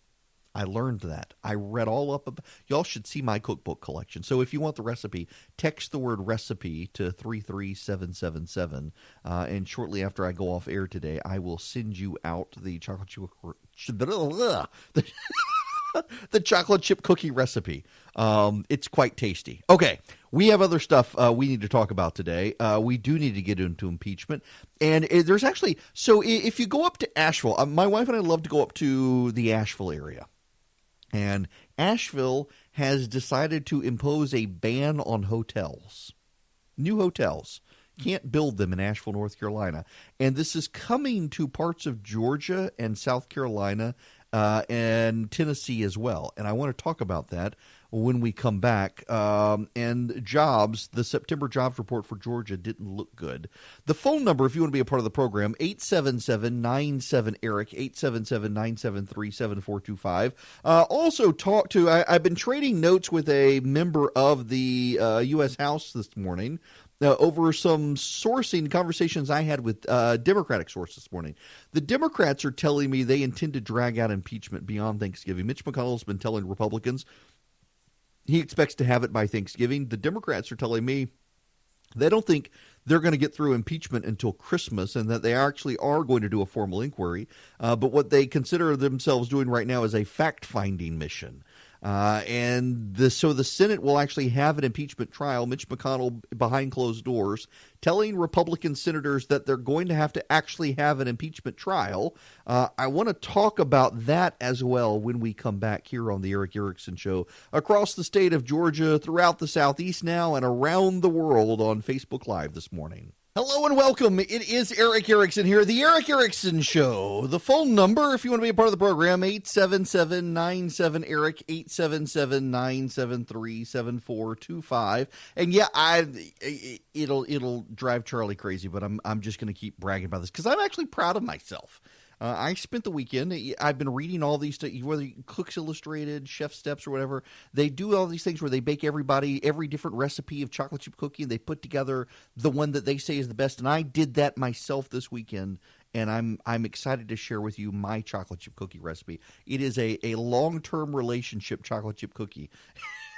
I learned that. I read all up about. Y'all should see my cookbook collection. So if you want the recipe, text the word recipe to 33777. And shortly after I go off air today, I will send you out the chocolate chip. The chocolate chip cookie recipe. It's quite tasty. Okay, we have other stuff we need to talk about today. We do need to get into impeachment. And there's actually, so if you go up to Asheville, my wife and I love to go up to the Asheville area. And Asheville has decided to impose a ban on hotels, new hotels. Can't build them in Asheville, North Carolina. And this is coming to parts of Georgia and South Carolina and Tennessee as well. And I want to talk about that when we come back. And jobs, the September jobs report for Georgia didn't look good. The phone number, if you want to be a part of the program, 877-97-ERIC, 877-973-7425. Also talk to, I've been trading notes with a member of the U.S. House this morning over some sourcing conversations I had with Democratic sources this morning. The Democrats are telling me they intend to drag out impeachment beyond Thanksgiving. Mitch McConnell's been telling Republicans he expects to have it by Thanksgiving. The Democrats are telling me they don't think they're going to get through impeachment until Christmas and that they actually are going to do a formal inquiry. But what they consider themselves doing right now is a fact-finding mission. So the Senate will actually have an impeachment trial. Mitch McConnell, behind closed doors, telling Republican senators that they're going to have to actually have an impeachment trial. I want to talk about that as well when we come back here on the Eric Erickson Show across the state of Georgia, throughout the Southeast now, and around the world on Facebook Live this morning. Hello and welcome. It is Eric Erickson here, the Eric Erickson Show. The phone number, if you want to be a part of the program, 877-97-ERIC, 877-973-7425. And yeah, it'll drive Charlie crazy, but I'm just going to keep bragging about this because I'm actually proud of myself. I spent the weekend. I've been reading all these, whether Cooks Illustrated, Chef Steps, or whatever. They do all these things where they bake every different recipe of chocolate chip cookie, and they put together the one that they say is the best. And I did that myself this weekend, and I'm excited to share with you my chocolate chip cookie recipe. It is a long-term relationship chocolate chip cookie.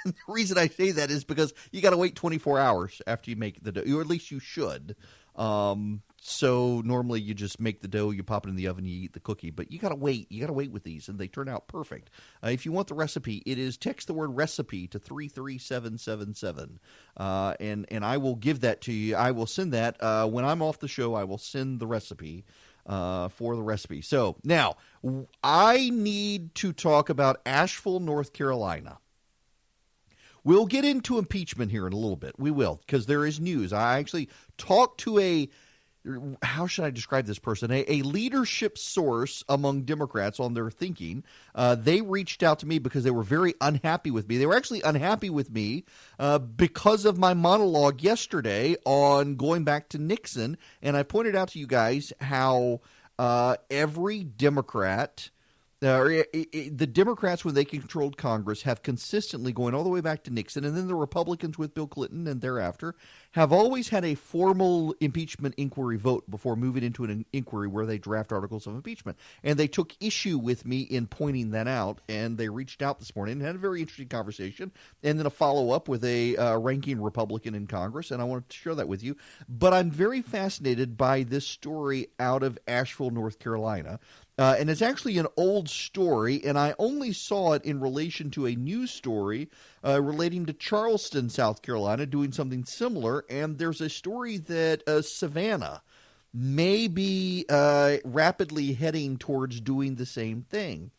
The reason I say that is because you got to wait 24 hours after you make the dough, or at least you should. So normally you just make the dough, you pop it in the oven, you eat the cookie. But you got to wait. You got to wait with these, and they turn out perfect. If you want the recipe, it is text the word recipe to 33777. And I will give that to you. I will send that. When I'm off the show, I will send the recipe for the recipe. So now I need to talk about Asheville, North Carolina. We'll get into impeachment here in a little bit. We will, because there is news. I actually talked to how should I describe this person? A leadership source among Democrats on their thinking. They reached out to me because they were very unhappy with me. They were actually unhappy with me because of my monologue yesterday on going back to Nixon. And I pointed out to you guys how every Democrat... the Democrats, when they controlled Congress, have consistently, going all the way back to Nixon, and then the Republicans with Bill Clinton and thereafter, have always had a formal impeachment inquiry vote before moving into an inquiry where they draft articles of impeachment. And they took issue with me in pointing that out, and they reached out this morning and had a very interesting conversation, and then a follow-up with a ranking Republican in Congress, and I wanted to share that with you. But I'm very fascinated by this story out of Asheville, North Carolina. And it's actually an old story, and I only saw it in relation to a news story relating to Charleston, South Carolina, doing something similar. And there's a story that Savannah may be rapidly heading towards doing the same thing.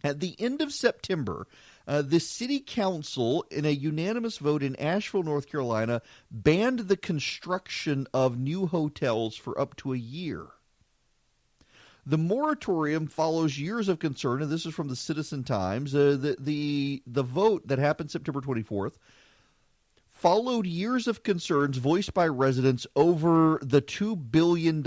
At the end of September, the city council, in a unanimous vote in Asheville, North Carolina, banned the construction of new hotels for up to a year. The moratorium follows years of concern, and this is from the Citizen Times. The vote that happened September 24th followed years of concerns voiced by residents over the $2 billion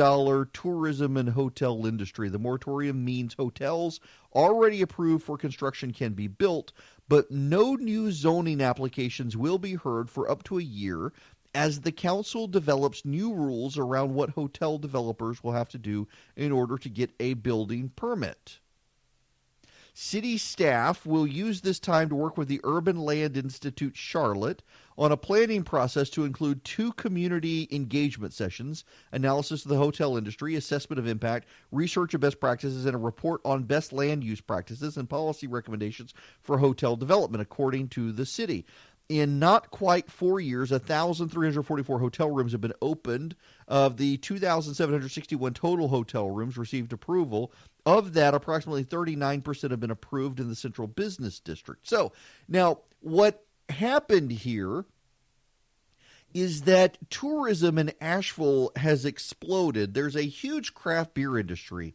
tourism and hotel industry. The moratorium means hotels already approved for construction can be built, but no new zoning applications will be heard for up to a year, as the council develops new rules around what hotel developers will have to do in order to get a building permit. City staff will use this time to work with the Urban Land Institute Charlotte on a planning process to include 2 community engagement sessions, analysis of the hotel industry, assessment of impact, research of best practices, and a report on best land use practices and policy recommendations for hotel development, according to the city. In not quite 4 years, 1,344 hotel rooms have been opened. Of the 2,761 total hotel rooms received approval, of that, approximately 39% have been approved in the Central Business District. So, now, what happened here is that tourism in Asheville has exploded. There's a huge craft beer industry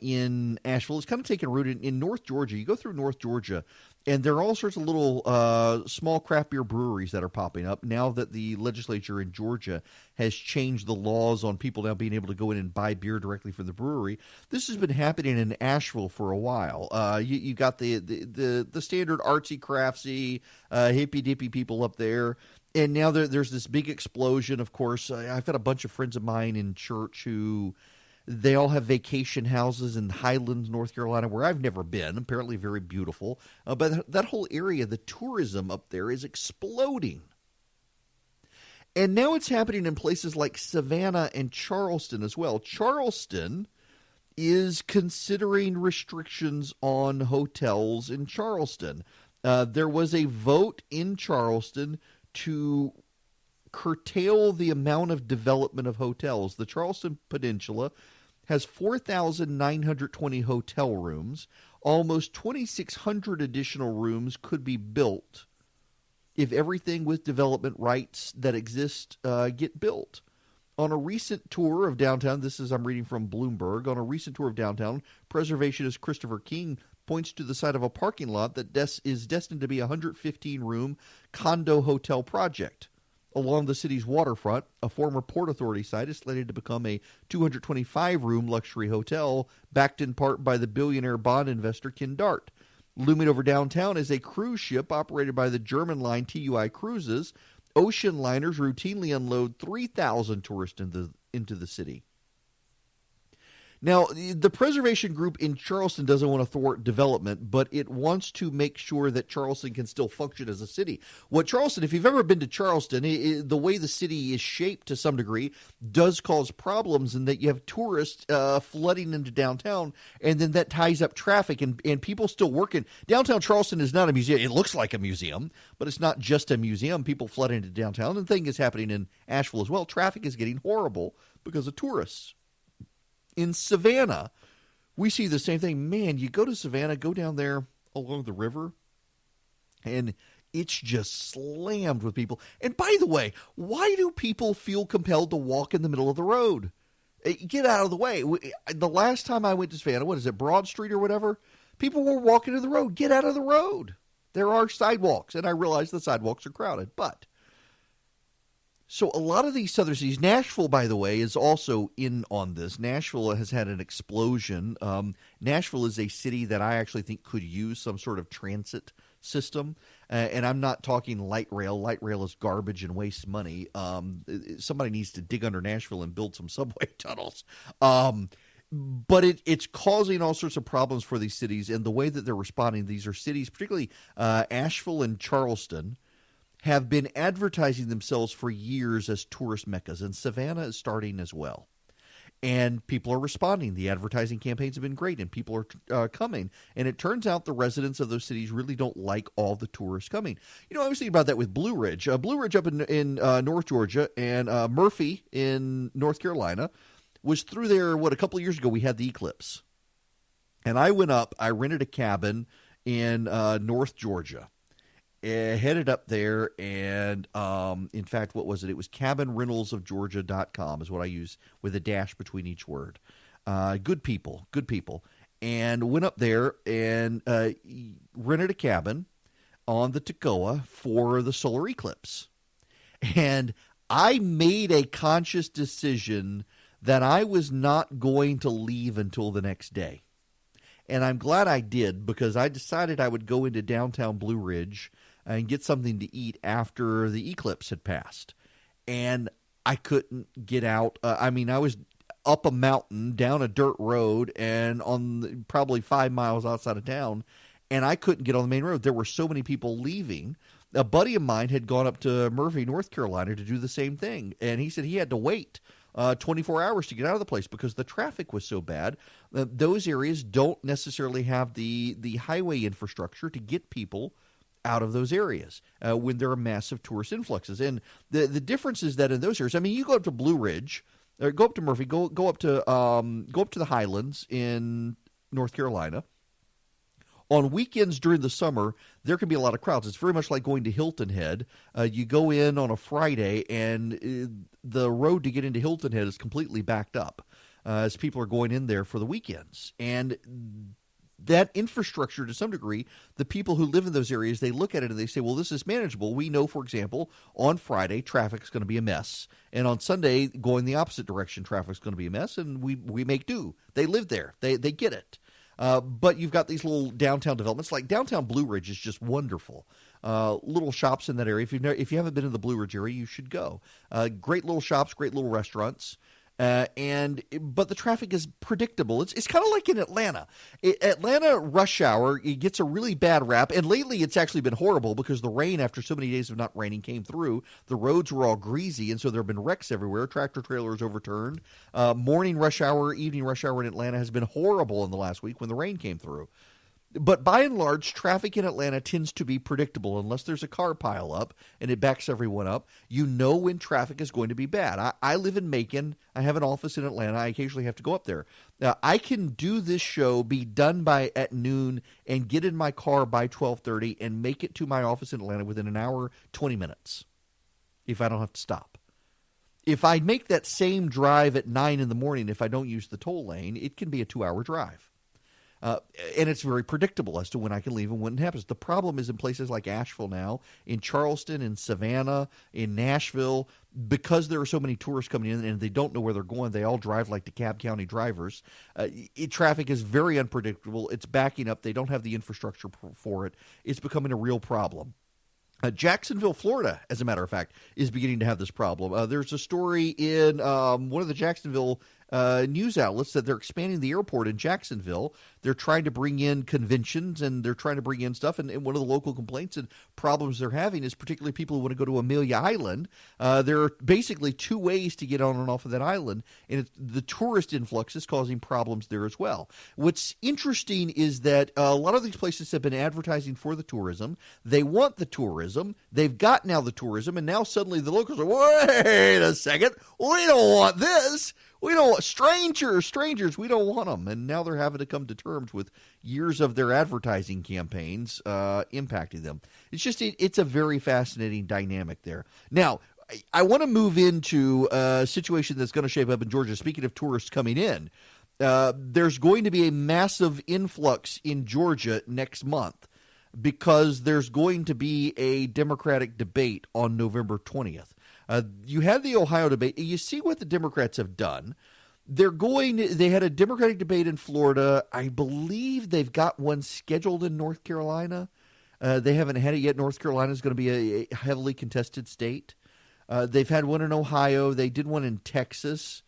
in Asheville. It's kind of taken root in North Georgia. You go through North Georgia, and there are all sorts of little small craft beer breweries that are popping up now that the legislature in Georgia has changed the laws on people now being able to go in and buy beer directly from the brewery. This has been happening in Asheville for a while. You got the standard artsy, craftsy, hippy-dippy people up there. And now there's this big explosion, of course. I've got a bunch of friends of mine in church who they all have vacation houses in Highlands, North Carolina, where I've never been. Apparently very beautiful. But that whole area, the tourism up there is exploding. And now it's happening in places like Savannah and Charleston as well. Charleston is considering restrictions on hotels in Charleston. There was a vote in Charleston to curtail the amount of development of hotels. The Charleston Peninsula has 4,920 hotel rooms. Almost 2,600 additional rooms could be built if everything with development rights that exist get built. On a recent tour of downtown, this is I'm reading from Bloomberg, on a recent tour of downtown, preservationist Christopher King points to the side of a parking lot that is destined to be a 115-room condo hotel project. Along the city's waterfront, a former Port Authority site is slated to become a 225-room luxury hotel, backed in part by the billionaire bond investor Ken Dart. Looming over downtown is a cruise ship operated by the German line TUI Cruises. Ocean liners routinely unload 3,000 tourists into the city. Now, the preservation group in Charleston doesn't want to thwart development, but it wants to make sure that Charleston can still function as a city. What Charleston, if you've ever been to Charleston, the way the city is shaped to some degree does cause problems in that you have tourists flooding into downtown, and then that ties up traffic, and people still working. Downtown Charleston is not a museum. It looks like a museum, but it's not just a museum. People flood into downtown, and the thing is happening in Asheville as well. Traffic is getting horrible because of tourists. In Savannah, we see the same thing. Man, you go to Savannah, go down there along the river, and it's just slammed with people. And by the way, why do people feel compelled to walk in the middle of the road? Get out of the way. The last time I went to Savannah, what is it, Broad Street or whatever? People were walking in the road. Get out of the road. There are sidewalks, and I realize the sidewalks are crowded, but so a lot of these southern cities, Nashville, by the way, is also in on this. Nashville has had an explosion. Nashville is a city that I actually think could use some sort of transit system. And I'm not talking light rail. Light rail is garbage and wastes money. Somebody needs to dig under Nashville and build some subway tunnels. But it's causing all sorts of problems for these cities. And the way that they're responding, these are cities, particularly Asheville and Charleston, have been advertising themselves for years as tourist meccas, and Savannah is starting as well. And people are responding. The advertising campaigns have been great, and people are coming. And it turns out the residents of those cities really don't like all the tourists coming. You know, I was thinking about that with Blue Ridge. Blue Ridge up in North Georgia, and Murphy in North Carolina was through there, a couple of years ago we had the eclipse. And I went up, I rented a cabin in North Georgia. Headed up there, and in fact, what was it? It was cabinrentalsofgeorgia.com is what I use with a dash between each word. Good people. And went up there and rented a cabin on the Toccoa for the solar eclipse. And I made a conscious decision that I was not going to leave until the next day. And I'm glad I did, because I decided I would go into downtown Blue Ridge and get something to eat after the eclipse had passed. And I couldn't get out. I up a mountain, down a dirt road, and probably 5 miles outside of town, and I couldn't get on the main road. There were so many people leaving. A buddy of mine had gone up to Murphy, North Carolina to do the same thing, and he said he had to wait 24 hours to get out of the place because the traffic was so bad. Those areas don't necessarily have the highway infrastructure to get people out of those areas when there are massive tourist influxes. And the difference is that in those areas, I mean, you go up to Blue Ridge, or go up to Murphy, go up to the Highlands in North Carolina. On weekends during the summer, there can be a lot of crowds. It's very much like going to Hilton Head. You go in on a Friday, and the road to get into Hilton Head is completely backed up as people are going in there for the weekends. And that infrastructure, to some degree, the people who live in those areas, they look at it and they say, well, this is manageable. We know, for example, on Friday, traffic's going to be a mess. And on Sunday, going the opposite direction, traffic's going to be a mess, and we make do. They live there. They get it. But you've got these little downtown developments. Like downtown Blue Ridge is just wonderful. Little shops in that area. If you haven't been in the Blue Ridge area, you should go. Great little shops, great little restaurants. But the traffic is predictable. It's kind of like in Atlanta. Atlanta rush hour, it gets a really bad rap. And lately it's actually been horrible because the rain, after so many days of not raining, came through. The roads were all greasy, and so there have been wrecks everywhere. Tractor trailers overturned. Morning rush hour, evening rush hour in Atlanta has been horrible in the last week when the rain came through. But by and large, traffic in Atlanta tends to be predictable unless there's a car pile up and it backs everyone up. You know when traffic is going to be bad. I live in Macon. I have an office in Atlanta. I occasionally have to go up there. I can do this show, be done at noon, and get in my car by 12:30 and make it to my office in Atlanta within an hour, 20 minutes, if I don't have to stop. If I make that same drive at 9 in the morning, if I don't use the toll lane, it can be a 2-hour drive. And it's very predictable as to when I can leave and when it happens. The problem is in places like Asheville now, in Charleston, in Savannah, in Nashville, because there are so many tourists coming in and they don't know where they're going. They all drive like DeKalb County drivers. Traffic is very unpredictable. It's backing up. They don't have the infrastructure for it. It's becoming a real problem. Jacksonville, Florida, as a matter of fact, is beginning to have this problem. There's a story in one of the Jacksonville news outlets that they're expanding the airport in Jacksonville. They're trying to bring in conventions and they're trying to bring in stuff. And one of the local complaints and problems they're having is particularly people who want to go to Amelia Island. There are basically 2 ways to get on and off of that island. And the tourist influx is causing problems there as well. What's interesting is that a lot of these places have been advertising for the tourism. They want the tourism. They've got now the tourism. And now suddenly the locals are, wait a second, we don't want this. We don't want strangers. We don't want them. And now they're having to come to terms with years of their advertising campaigns impacting them. It's a very fascinating dynamic there. Now, I want to move into a situation that's going to shape up in Georgia. Speaking of tourists coming in, there's going to be a massive influx in Georgia next month because there's going to be a Democratic debate on November 20th. You had the Ohio debate. You see what the Democrats have done. They had a Democratic debate in Florida. I believe they've got one scheduled in North Carolina. They haven't had it yet. North Carolina is going to be a heavily contested state. They've had one in Ohio. They did one in Texas.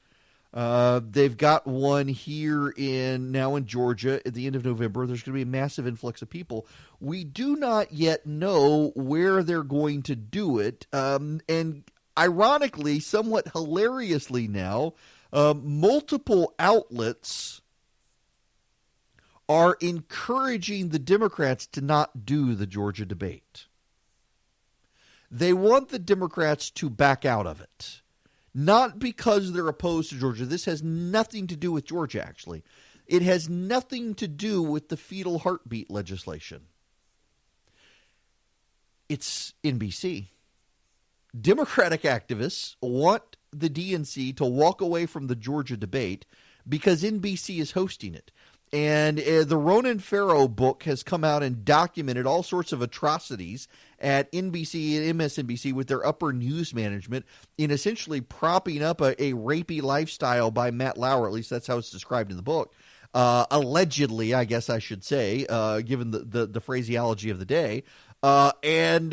They've got one here now in Georgia at the end of November. There's going to be a massive influx of people. We do not yet know where they're going to do it. And ironically, somewhat hilariously now, multiple outlets are encouraging the Democrats to not do the Georgia debate. They want the Democrats to back out of it. Not because they're opposed to Georgia. This has nothing to do with Georgia, actually. It has nothing to do with the fetal heartbeat legislation. It's NBC. Democratic activists want the DNC to walk away from the Georgia debate because NBC is hosting it. And the Ronan Farrow book has come out and documented all sorts of atrocities at NBC and MSNBC with their upper news management in essentially propping up a rapey lifestyle by Matt Lauer. At least that's how it's described in the book. Allegedly, I guess I should say, given the phraseology of the day. And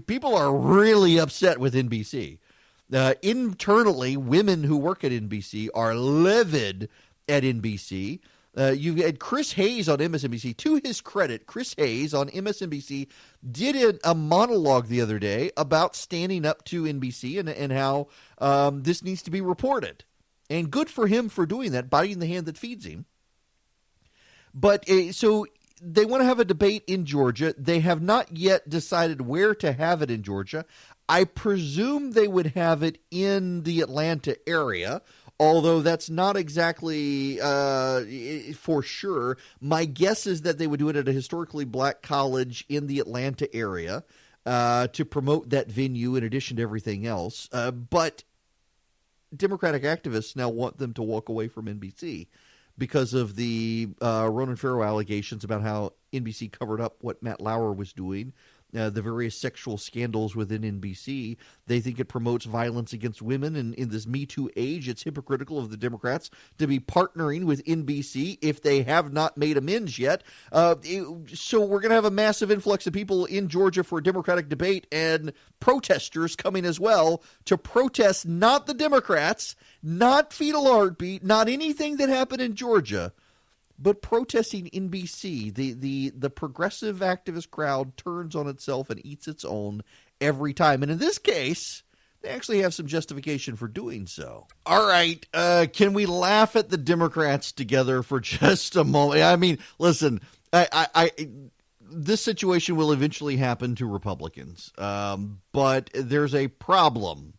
people are really upset with NBC. Internally, women who work at NBC are livid at NBC. You had Chris Hayes on MSNBC. To his credit, Chris Hayes on MSNBC did a monologue the other day about standing up to NBC and how this needs to be reported. And good for him for doing that, biting the hand that feeds him. But so they want to have a debate in Georgia. They have not yet decided where to have it in Georgia. I presume they would have it in the Atlanta area, although that's not exactly for sure. My guess is that they would do it at a historically black college in the Atlanta area to promote that venue in addition to everything else. But Democratic activists now want them to walk away from NBC because of the Ronan Farrow allegations about how NBC covered up what Matt Lauer was doing, the various sexual scandals within NBC. They think it promotes violence against women. And in this Me Too age, it's hypocritical of the Democrats to be partnering with NBC if they have not made amends yet. So we're going to have a massive influx of people in Georgia for a Democratic debate and protesters coming as well to protest not the Democrats, not Fetal Heartbeat, not anything that happened in Georgia, but protesting NBC. The progressive activist crowd turns on itself and eats its own every time. And in this case, they actually have some justification for doing so. All right, can we laugh at the Democrats together for just a moment? I mean, listen, this situation will eventually happen to Republicans, but there's a problem.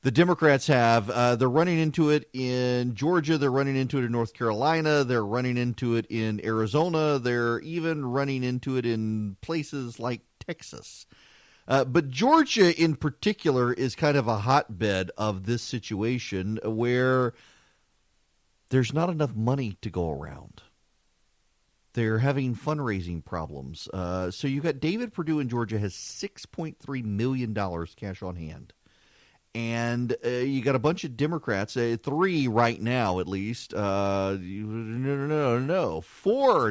The Democrats have, they're running into it in Georgia, they're running into it in North Carolina, they're running into it in Arizona, they're even running into it in places like Texas. But Georgia in particular is kind of a hotbed of this situation where there's not enough money to go around. They're having fundraising problems. So you've got David Perdue in Georgia has $6.3 million cash on hand. And you got a bunch of Democrats, 3 right now at least. Four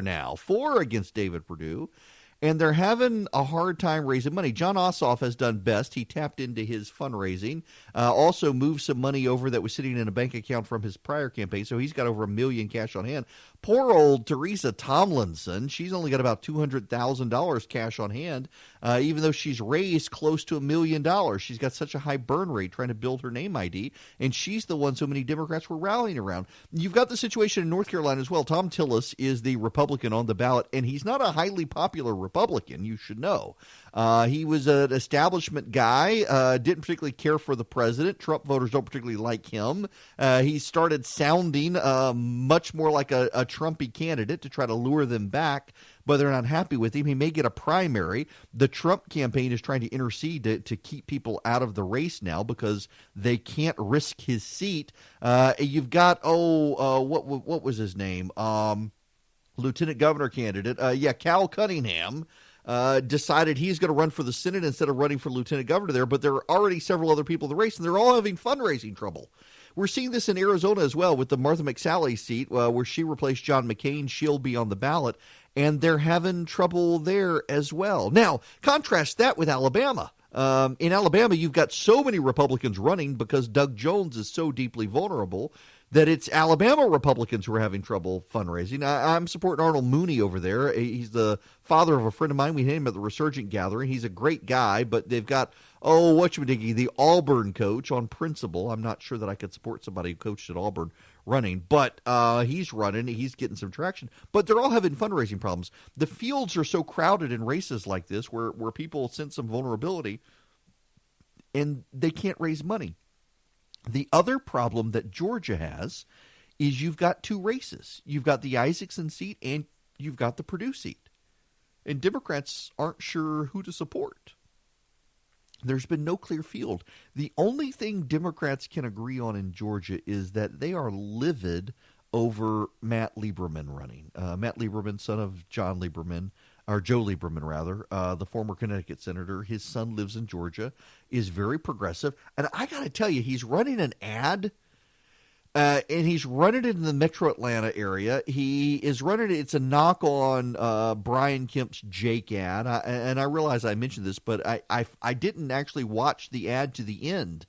now. 4 against David Perdue. And they're having a hard time raising money. John Ossoff has done best. He tapped into his fundraising, also moved some money over that was sitting in a bank account from his prior campaign. So he's got over $1 million cash on hand. Poor old Teresa Tomlinson, she's only got about $200,000 cash on hand, even though she's raised close to $1 million. She's got such a high burn rate trying to build her name ID, and she's the one so many Democrats were rallying around. You've got the situation in North Carolina as well. Tom Tillis is the Republican on the ballot, and he's not a highly popular Republican, you should know. He was an establishment guy, didn't particularly care for the president. Trump voters don't particularly like him. He started sounding much more like a Trumpy candidate to try to lure them back, but they're not happy with him. He may get a primary. The Trump campaign is trying to intercede to keep people out of the race now because they can't risk his seat. You've got, what was his name? Lieutenant governor candidate. Cal Cunningham decided he's going to run for the Senate instead of running for lieutenant governor there, but there are already several other people in the race, and they're all having fundraising trouble. We're seeing this in Arizona as well with the Martha McSally seat where she replaced John McCain. She'll be on the ballot, and they're having trouble there as well. Now, contrast that with Alabama. In Alabama, you've got so many Republicans running because Doug Jones is so deeply vulnerable that it's Alabama Republicans who are having trouble fundraising. I'm supporting Arnold Mooney over there. He's the father of a friend of mine. We had him at the Resurgent Gathering. He's a great guy, but they've got, the Auburn coach on principle. I'm not sure that I could support somebody who coached at Auburn running, but he's running. He's getting some traction. But they're all having fundraising problems. The fields are so crowded in races like this where people sense some vulnerability, and they can't raise money. The other problem that Georgia has is you've got 2 races. You've got the Isaacson seat and you've got the Perdue seat. And Democrats aren't sure who to support. There's been no clear field. The only thing Democrats can agree on in Georgia is that they are livid over Matt Lieberman running. Matt Lieberman, son of John Lieberman, or Joe Lieberman, rather, the former Connecticut senator. His son lives in Georgia, is very progressive. And I got to tell you, he's running an ad, and he's running it in the metro Atlanta area. He is running it. It's a knock on Brian Kemp's Jake ad. And I realize I mentioned this, but I didn't actually watch the ad to the end.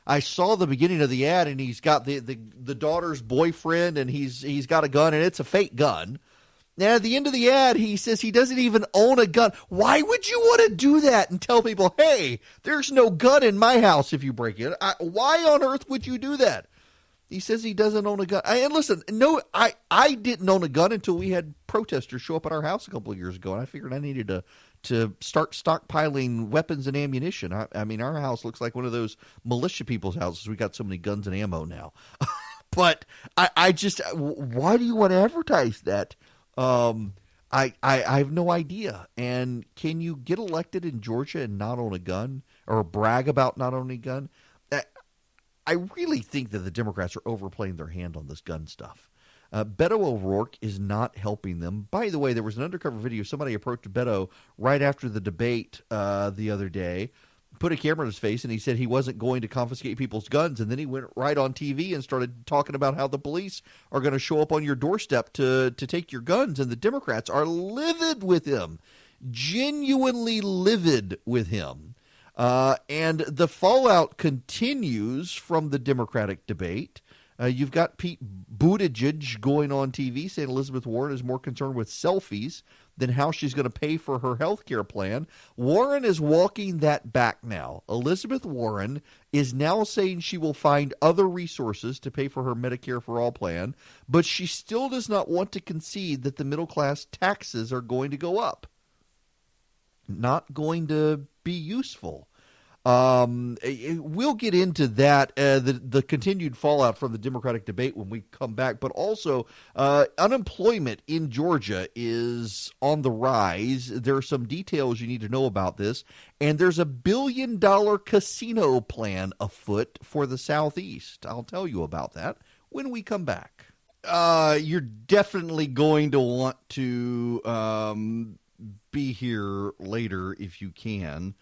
I saw the beginning of the ad, and he's got the daughter's boyfriend, and he's got a gun, and it's a fake gun. Now, at the end of the ad, he says he doesn't even own a gun. Why would you want to do that and tell people, hey, there's no gun in my house if you break it? Why on earth would you do that? He says he doesn't own a gun. And listen, no, I didn't own a gun until we had protesters show up at our house a couple of years ago, and I figured I needed to start stockpiling weapons and ammunition. I mean, our house looks like one of those militia people's houses. We got so many guns and ammo now. But I just, why do you want to advertise that? I have no idea. And can you get elected in Georgia and not own a gun or brag about not owning a gun? I really think that the Democrats are overplaying their hand on this gun stuff. Beto O'Rourke is not helping them. By the way, there was an undercover video. Somebody approached Beto right after the debate the other day, put a camera in his face, and he said he wasn't going to confiscate people's guns. And then he went right on TV and started talking about how the police are going to show up on your doorstep to take your guns. And the Democrats are livid with him, genuinely livid with him. And the fallout continues from the Democratic debate. You've got Pete Buttigieg going on TV saying Elizabeth Warren is more concerned with selfies than how she's going to pay for her health care plan. Warren is walking that back now. Elizabeth Warren is now saying she will find other resources to pay for her Medicare for All plan, but she still does not want to concede that the middle class taxes are going to go up. Not going to be useful. We'll get into that, the continued fallout from the Democratic debate when we come back, but also unemployment in Georgia is on the rise. There are some details you need to know about this, and there's $1 billion casino plan afoot for the Southeast. I'll tell you about that when we come back. You're definitely going to want to be here later if you can.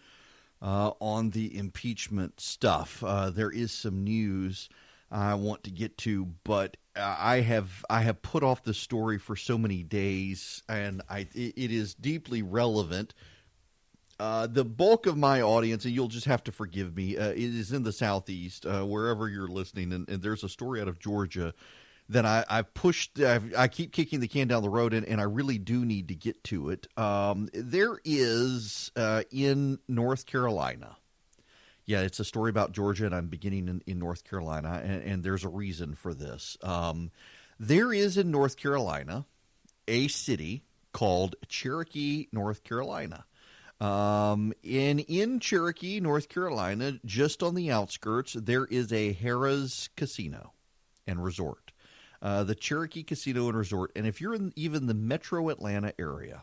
On the impeachment stuff. There is some news I want to get to, but I have put off the story for so many days, and it is deeply relevant. The bulk of my audience, and you'll just have to forgive me, it is in the Southeast, wherever you're listening, and there's a story out of Georgia that I've pushed. I keep kicking the can down the road, and I really do need to get to it. There is in North Carolina. Yeah, it's a story about Georgia, and I'm beginning in North Carolina, and there's a reason for this. There is in North Carolina a city called Cherokee, North Carolina. In Cherokee, North Carolina, just on the outskirts, there is a Harrah's Casino and Resort. The Cherokee Casino and Resort. And if you're in even the metro Atlanta area,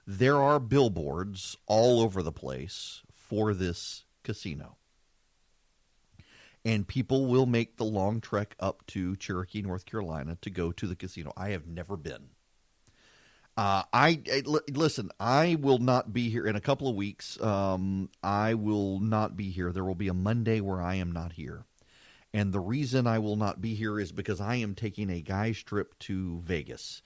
there are billboards all over the place for this casino. And people will make the long trek up to Cherokee, North Carolina to go to the casino. I have never been. Listen, I will not be here in a couple of weeks. I will not be here. There will be a Monday where I am not here. And the reason I will not be here is because I am taking a guy's trip to Vegas.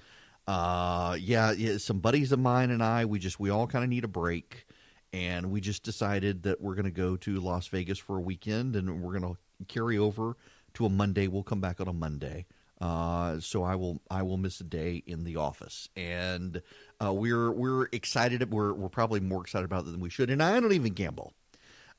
Some buddies of mine and I, we all kind of need a break. And we just decided that we're going to go to Las Vegas for a weekend, and we're going to carry over to a Monday. We'll come back on a Monday. So I will miss a day in the office. And we're excited. We're probably more excited about it than we should. And I don't even gamble.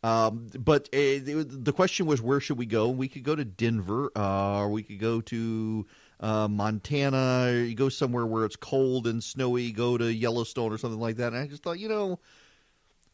But the question was, where should we go? We could go to Denver, or we could go to Montana. You go somewhere where it's cold and snowy. Go to Yellowstone or something like that. And I just thought,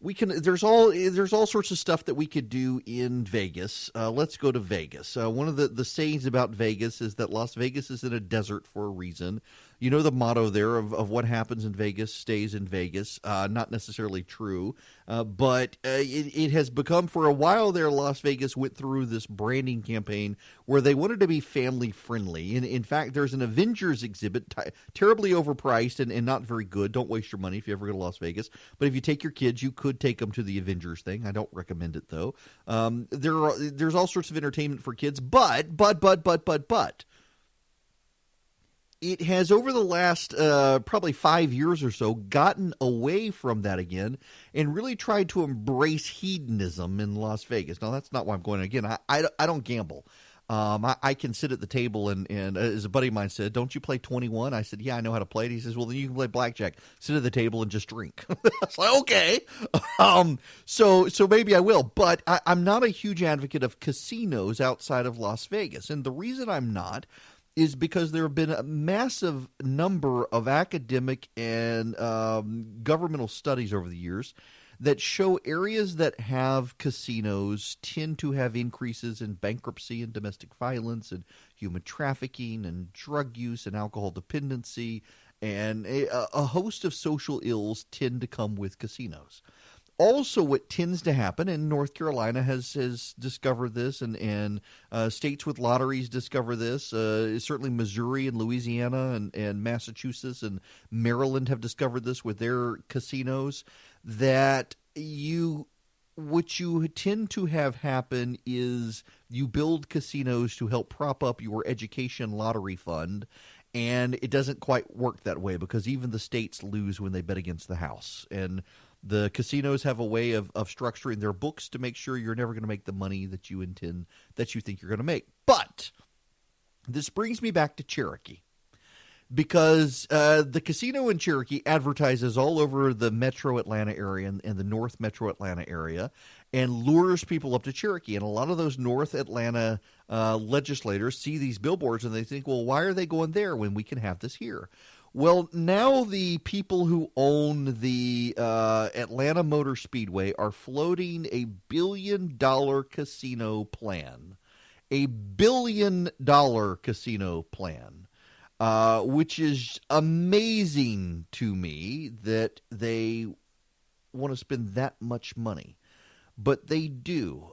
we can. There's all sorts of stuff that we could do in Vegas. Let's go to Vegas. One of the sayings about Vegas is that Las Vegas is in a desert for a reason. You know the motto there of what happens in Vegas stays in Vegas. Not necessarily true, but it has become, for a while there, Las Vegas went through this branding campaign where they wanted to be family friendly. In fact, there's an Avengers exhibit, terribly overpriced and not very good. Don't waste your money if you ever go to Las Vegas. But if you take your kids, you could take them to the Avengers thing. I don't recommend it, though. There's all sorts of entertainment for kids, but it has, over the last probably 5 years or so, gotten away from that again and really tried to embrace hedonism in Las Vegas. Now, that's not why I'm going. Again, I don't gamble. I can sit at the table and as a buddy of mine said, don't you play 21? I said, yeah, I know how to play it. He says, well, then you can play blackjack. Sit at the table and just drink. I was like, okay. So maybe I will. But I'm not a huge advocate of casinos outside of Las Vegas. And the reason I'm not is because there have been a massive number of academic and governmental studies over the years that show areas that have casinos tend to have increases in bankruptcy and domestic violence and human trafficking and drug use and alcohol dependency, and a host of social ills tend to come with casinos. Also, what tends to happen, and North Carolina has discovered this, and states with lotteries discover this. Certainly Missouri and Louisiana and Massachusetts and Maryland have discovered this with their casinos, that what you tend to have happen is you build casinos to help prop up your education lottery fund, and it doesn't quite work that way because even the states lose when they bet against the house. And the casinos have a way of structuring their books to make sure you're never going to make the money that you think you're going to make. But this brings me back to Cherokee, because the casino in Cherokee advertises all over the metro Atlanta area and the North Metro Atlanta area and lures people up to Cherokee. And a lot of those North Atlanta legislators see these billboards and they think, well, why are they going there when we can have this here? Well, now the people who own the Atlanta Motor Speedway are floating a $1 billion casino plan. A $1 billion casino plan, which is amazing to me that they want to spend that much money. But they do.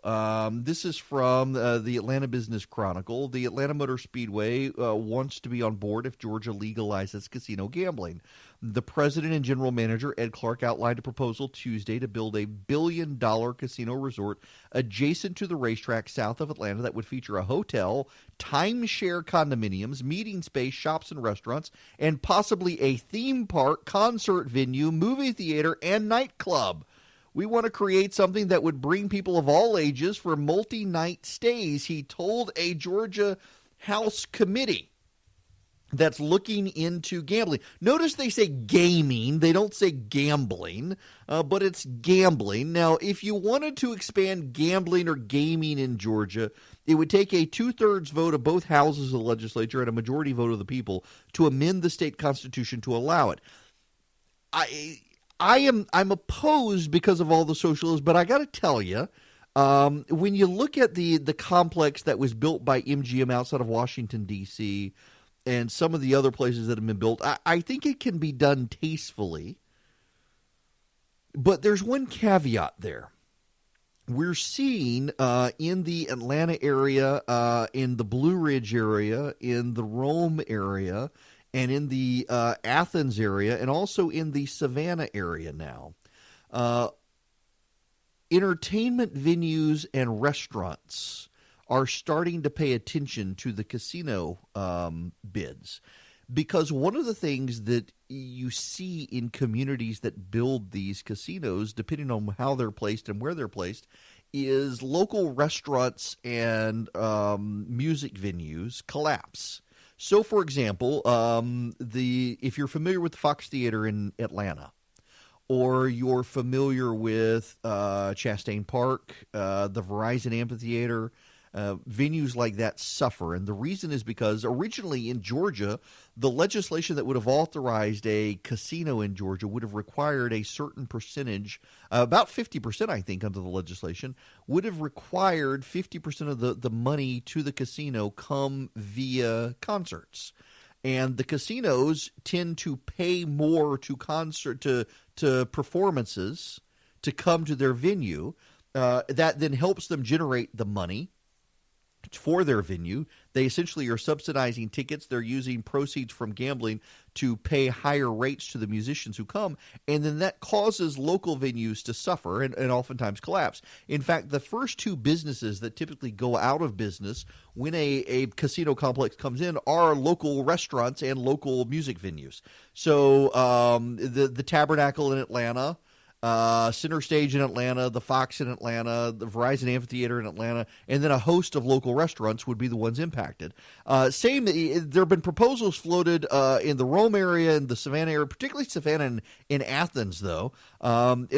This is from the Atlanta Business Chronicle. The Atlanta Motor Speedway wants to be on board if Georgia legalizes casino gambling. The president and general manager, Ed Clark, outlined a proposal Tuesday to build a $1 billion casino resort adjacent to the racetrack south of Atlanta that would feature a hotel, timeshare condominiums, meeting space, shops and restaurants, and possibly a theme park, concert venue, movie theater, and nightclub. We want to create something that would bring people of all ages for multi-night stays, he told a Georgia House committee that's looking into gambling. Notice they say gaming. They don't say gambling, but it's gambling. Now, if you wanted to expand gambling or gaming in Georgia, it would take a 2/3 vote of both houses of the legislature and a majority vote of the people to amend the state constitution to allow it. I'm opposed because of all the social ills, but I got to tell you, when you look at the complex that was built by MGM outside of Washington, D.C., and some of the other places that have been built, I think it can be done tastefully. But there's one caveat there. We're seeing in the Atlanta area, in the Blue Ridge area, in the Rome area, and in the Athens area, and also in the Savannah area now, entertainment venues and restaurants are starting to pay attention to the casino bids. Because one of the things that you see in communities that build these casinos, depending on how they're placed and where they're placed, is local restaurants and music venues collapse. So, for example, if you're familiar with the Fox Theater in Atlanta, or you're familiar with Chastain Park, the Verizon Amphitheater, venues like that suffer. And the reason is because originally in Georgia, the legislation that would have authorized a casino in Georgia would have required a certain percentage, about 50%, I think, under the legislation, would have required 50% of the money to the casino come via concerts. And the casinos tend to pay more to performances to come to their venue. That then helps them generate the money. for their venue. They essentially are subsidizing tickets. They're using proceeds from gambling to pay higher rates to the musicians who come, and then that causes local venues to suffer and oftentimes collapse. In fact, the first two businesses that typically go out of business when a casino complex comes in are local restaurants and local music venues. So the Tabernacle in Atlanta, Center Stage in Atlanta, the Fox in Atlanta, the Verizon Amphitheater in Atlanta, and then a host of local restaurants would be the ones impacted. There have been proposals floated in the Rome area and the Savannah area, particularly Savannah in Athens, though. Not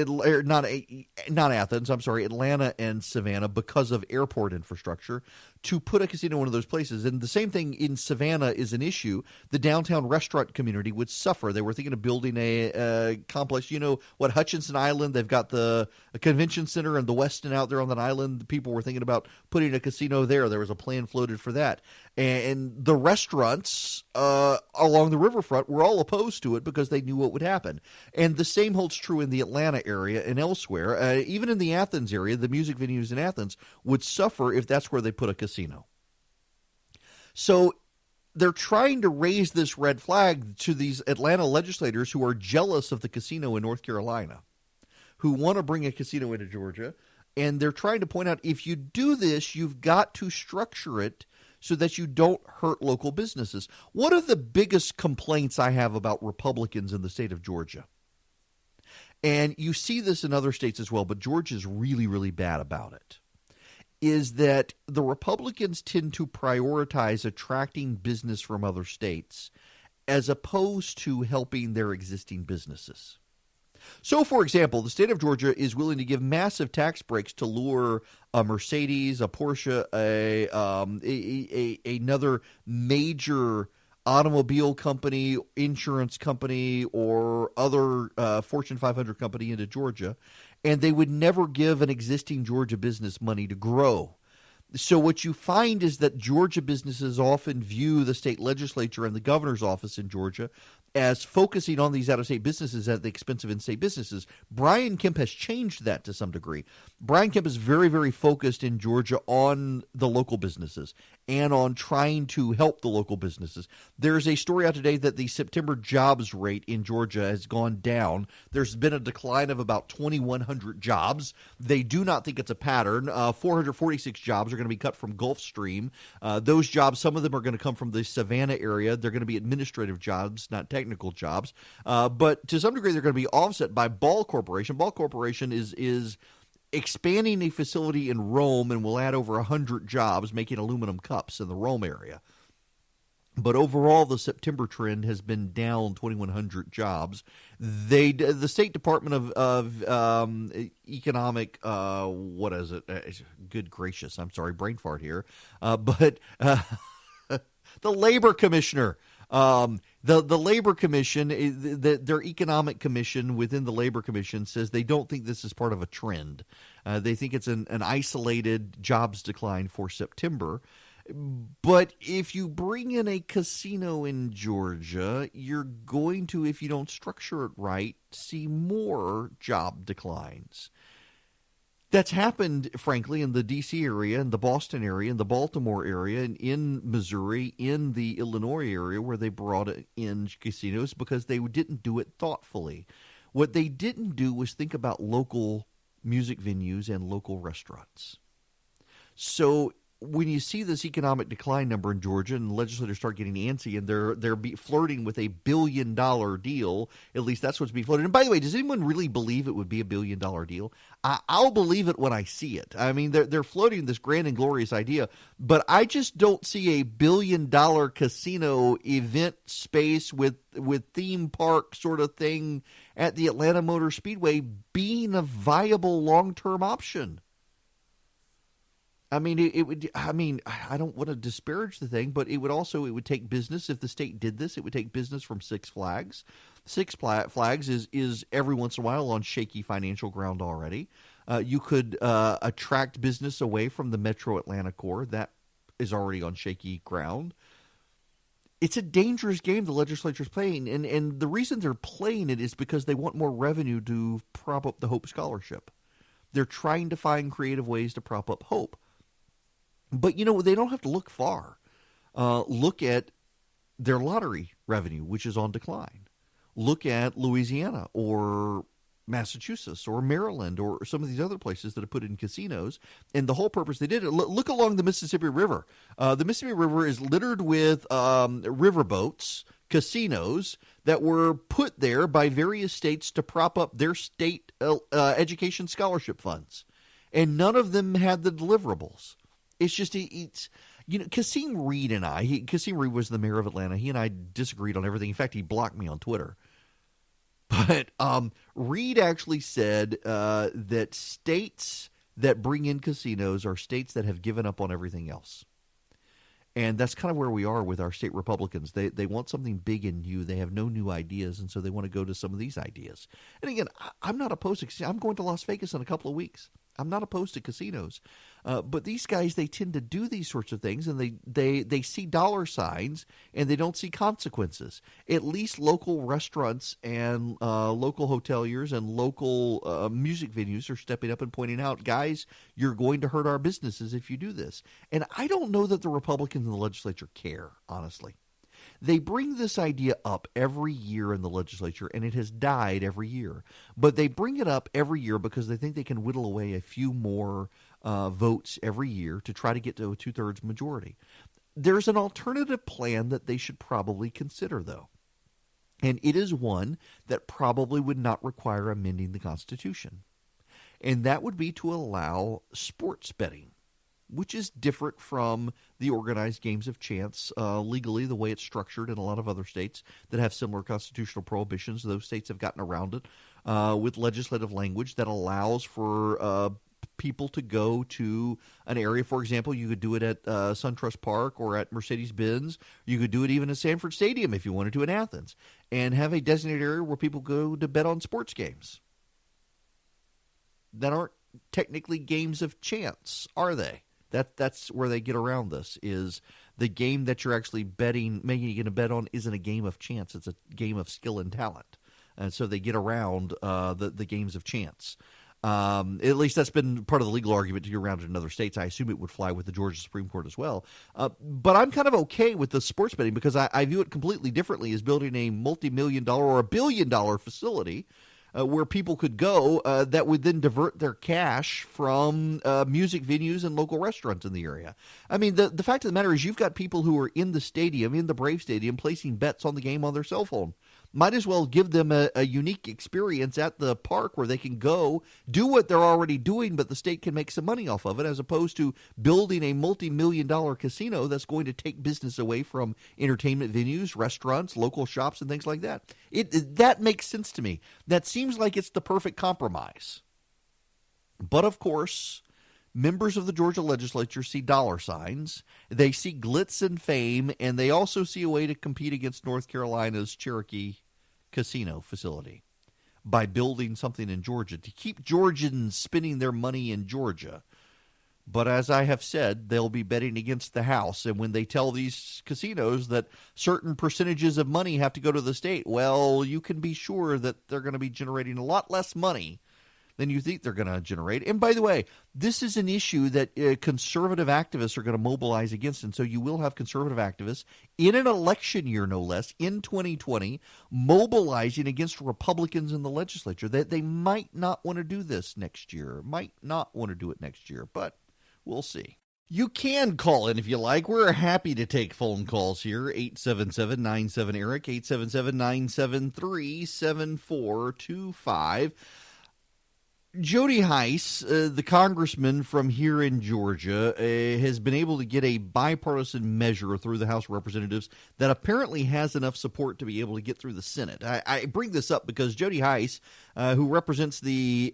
Athens, I'm sorry, Atlanta and Savannah, because of airport infrastructure, to put a casino in one of those places. And the same thing in Savannah is an issue. The downtown restaurant community would suffer. They were thinking of building a complex. You know what, Hutchinson Island, they've got a convention center and the Westin out there on that island. The people were thinking about putting a casino there. There was a plan floated for that. And the restaurants along the riverfront were all opposed to it because they knew what would happen. And the same holds true in the Atlanta area and elsewhere. Even in the Athens area, the music venues in Athens would suffer if that's where they put a casino. So they're trying to raise this red flag to these Atlanta legislators who are jealous of the casino in North Carolina, who want to bring a casino into Georgia. And they're trying to point out, if you do this, you've got to structure it so that you don't hurt local businesses. One of the biggest complaints I have about Republicans in the state of Georgia, and you see this in other states as well, but Georgia's really, really bad about it, is that the Republicans tend to prioritize attracting business from other states as opposed to helping their existing businesses. So, for example, the state of Georgia is willing to give massive tax breaks to lure a Mercedes, a Porsche, another major automobile company, insurance company, or other Fortune 500 company into Georgia, and they would never give an existing Georgia business money to grow. So what you find is that Georgia businesses often view the state legislature and the governor's office in Georgia as focusing on these out-of-state businesses at the expense of in-state businesses. Brian Kemp has changed that to some degree. Brian Kemp is very, very focused in Georgia on the local businesses and on trying to help the local businesses. There's a story out today that the September jobs rate in Georgia has gone down. There's been a decline of about 2,100 jobs. They do not think it's a pattern. 446 jobs are going to be cut from Gulfstream. Those jobs, some of them are going to come from the Savannah area. They're going to be administrative jobs, not technical jobs. But to some degree, they're going to be offset by Ball Corporation. Ball Corporation is expanding a facility in Rome and will add over 100 jobs making aluminum cups in the Rome area. But overall, the September trend has been down 2,100 jobs. The State Department of Economic, what is it? Good gracious, I'm sorry, brain fart here. But the Labor Commissioner. The Labor Commission, their economic commission within the Labor Commission says they don't think this is part of a trend. They think it's an isolated jobs decline for September. But if you bring in a casino in Georgia, you're going to, if you don't structure it right, see more job declines. That's happened, frankly, in the D.C. area, in the Boston area, in the Baltimore area, and in Missouri, in the Illinois area, where they brought in casinos because they didn't do it thoughtfully. What they didn't do was think about local music venues and local restaurants. So when you see this economic decline number in Georgia and legislators start getting antsy and they're flirting with $1 billion deal, at least that's what's being floated. And by the way, does anyone really believe it would be $1 billion deal? I'll believe it when I see it. I mean, they're floating this grand and glorious idea, but I just don't see $1 billion casino event space with theme park sort of thing at the Atlanta Motor Speedway being a viable long-term option. I mean, it would. I mean, I don't want to disparage the thing, but it would take business if the state did this. It would take business from Six Flags. Six Flags is every once in a while on shaky financial ground already. You could attract business away from the Metro Atlanta core that is already on shaky ground. It's a dangerous game the legislature's playing, and the reason they're playing it is because they want more revenue to prop up the Hope Scholarship. They're trying to find creative ways to prop up Hope. But, they don't have to look far. Look at their lottery revenue, which is on decline. Look at Louisiana or Massachusetts or Maryland or some of these other places that have put in casinos. And the whole purpose they did it. Look along the Mississippi River. The Mississippi River is littered with riverboats, casinos that were put there by various states to prop up their state education scholarship funds. And none of them had the deliverables. It's just, Kasim Reed and Kasim Reed was the mayor of Atlanta. He and I disagreed on everything. In fact, he blocked me on Twitter. But Reed actually said that states that bring in casinos are states that have given up on everything else. And that's kind of where we are with our state Republicans. They want something big and new. They have no new ideas, and so they want to go to some of these ideas. And again, I'm not opposed to casinos. I'm going to Las Vegas in a couple of weeks. I'm not opposed to casinos. But these guys, they tend to do these sorts of things, and they see dollar signs, and they don't see consequences. At least local restaurants and local hoteliers and local music venues are stepping up and pointing out, guys, you're going to hurt our businesses if you do this. And I don't know that the Republicans in the legislature care, honestly. They bring this idea up every year in the legislature, and it has died every year. But they bring it up every year because they think they can whittle away a few more votes every year to try to get to a two-thirds majority. There's an alternative plan that they should probably consider, though. And it is one that probably would not require amending the Constitution. And that would be to allow sports betting, which is different from the organized games of chance legally, the way it's structured in a lot of other states that have similar constitutional prohibitions. Those states have gotten around it with legislative language that allows for people to go to an area. For example, you could do it at SunTrust Park or at Mercedes-Benz. You could do it even at Sanford Stadium if you wanted to in Athens, and have a designated area where people go to bet on sports games that aren't technically games of chance, are they? That's where they get around this, is the game that you're actually making you going to bet on isn't a game of chance. It's a game of skill and talent. And so they get around the games of chance. At least that's been part of the legal argument to get around it in other states. I assume it would fly with the Georgia Supreme Court as well. But I'm kind of okay with the sports betting because I view it completely differently as building a multi-million-dollar or $1 billion facility where people could go that would then divert their cash from music venues and local restaurants in the area. I mean, the fact of the matter is you've got people who are in the stadium, in the Brave Stadium, placing bets on the game on their cell phone. Might as well give them a unique experience at the park where they can go do what they're already doing, but the state can make some money off of it, as opposed to building a multi-million-dollar casino that's going to take business away from entertainment venues, restaurants, local shops, and things like that. That makes sense to me. That seems like it's the perfect compromise. But, of course, members of the Georgia legislature see dollar signs, they see glitz and fame, and they also see a way to compete against North Carolina's Cherokee casino facility by building something in Georgia to keep Georgians spending their money in Georgia. But as I have said, they'll be betting against the House, and when they tell these casinos that certain percentages of money have to go to the state, well, you can be sure that they're going to be generating a lot less money than you think they're going to generate. And by the way, this is an issue that conservative activists are going to mobilize against. And so you will have conservative activists in an election year, no less, in 2020, mobilizing against Republicans in the legislature. That they might not want to do this next year, might not want to do it next year, but we'll see. You can call in if you like. We're happy to take phone calls here. 877-97-ERIC, 877-973-7425. Jody Hice, the congressman from here in Georgia, has been able to get a bipartisan measure through the House of Representatives that apparently has enough support to be able to get through the Senate. I bring this up because Jody Hice, who represents the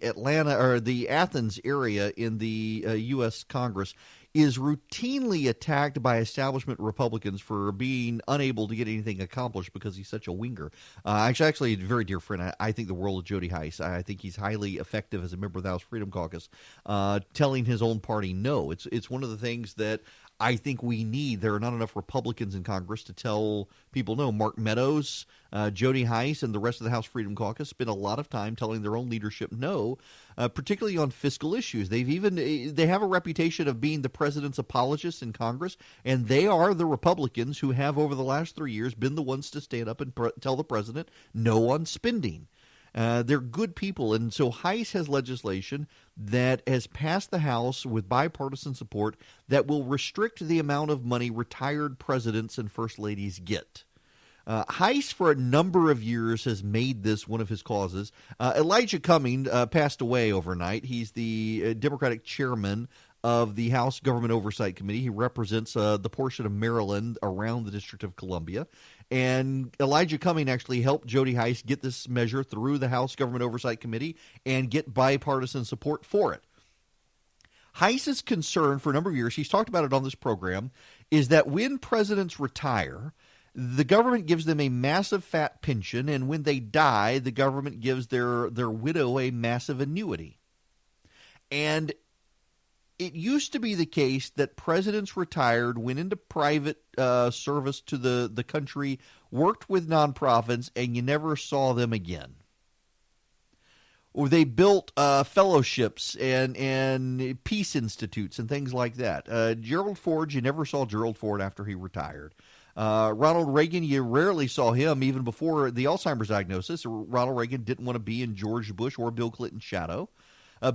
Athens area in the U.S. Congress, is routinely attacked by establishment Republicans for being unable to get anything accomplished because he's such a winger. Actually, a very dear friend. I think the world of Jody Hice. I think he's highly effective as a member of the House Freedom Caucus, telling his own party no. It's one of the things that I think there are not enough Republicans in Congress to tell people no. Mark Meadows, Jody Hice, and the rest of the House Freedom Caucus spend a lot of time telling their own leadership no, particularly on fiscal issues. They have a reputation of being the president's apologists in Congress, and they are the Republicans who have over the last 3 years been the ones to stand up and tell the president no on spending. They're good people, and so Hice has legislation that has passed the House with bipartisan support that will restrict the amount of money retired presidents and first ladies get. Hice, for a number of years, has made this one of his causes. Elijah Cummings passed away overnight. He's the Democratic chairman of the House Government Oversight Committee. He represents the portion of Maryland around the District of Columbia. And Elijah Cummings actually helped Jody Hice get this measure through the House Government Oversight Committee and get bipartisan support for it. Hice's concern for a number of years, he's talked about it on this program, is that when presidents retire, the government gives them a massive fat pension, and when they die, the government gives their widow a massive annuity. And it used to be the case that presidents retired, went into private service to the country, worked with nonprofits, and you never saw them again. Or they built fellowships and peace institutes and things like that. Gerald Ford, you never saw Gerald Ford after he retired. Ronald Reagan, you rarely saw him even before the Alzheimer's diagnosis. Ronald Reagan didn't want to be in George Bush or Bill Clinton's shadow.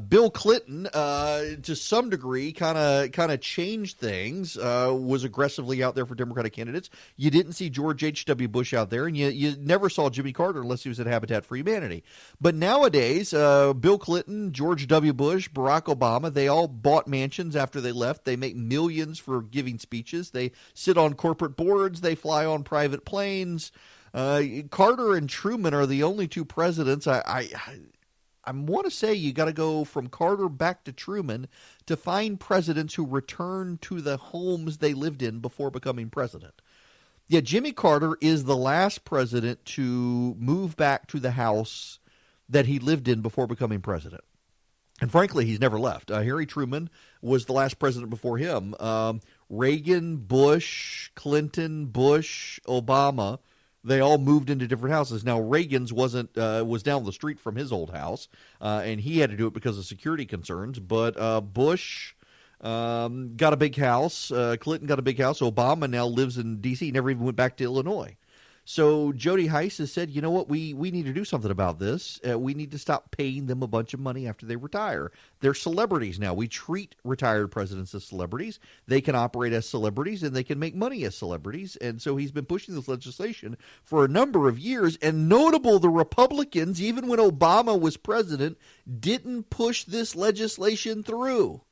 Bill Clinton, to some degree, kind of changed things, was aggressively out there for Democratic candidates. You didn't see George H.W. Bush out there, and you never saw Jimmy Carter unless he was at Habitat for Humanity. But nowadays, Bill Clinton, George W. Bush, Barack Obama, they all bought mansions after they left. They make millions for giving speeches. They sit on corporate boards. They fly on private planes. Carter and Truman are the only two presidents I want to say you got to go from Carter back to Truman to find presidents who return to the homes they lived in before becoming president. Yeah, Jimmy Carter is the last president to move back to the house that he lived in before becoming president. And frankly, he's never left. Harry Truman was the last president before him. Reagan, Bush, Clinton, Bush, Obama, they all moved into different houses. Now, Reagan's was down the street from his old house, and he had to do it because of security concerns. But Bush got a big house. Clinton got a big house. Obama now lives in D.C., never even went back to Illinois. So Jody Hice has said, you know what, we need to do something about this. We need to stop paying them a bunch of money after they retire. They're celebrities now. We treat retired presidents as celebrities. They can operate as celebrities, and they can make money as celebrities. And so he's been pushing this legislation for a number of years. And notable, the Republicans, even when Obama was president, didn't push this legislation through.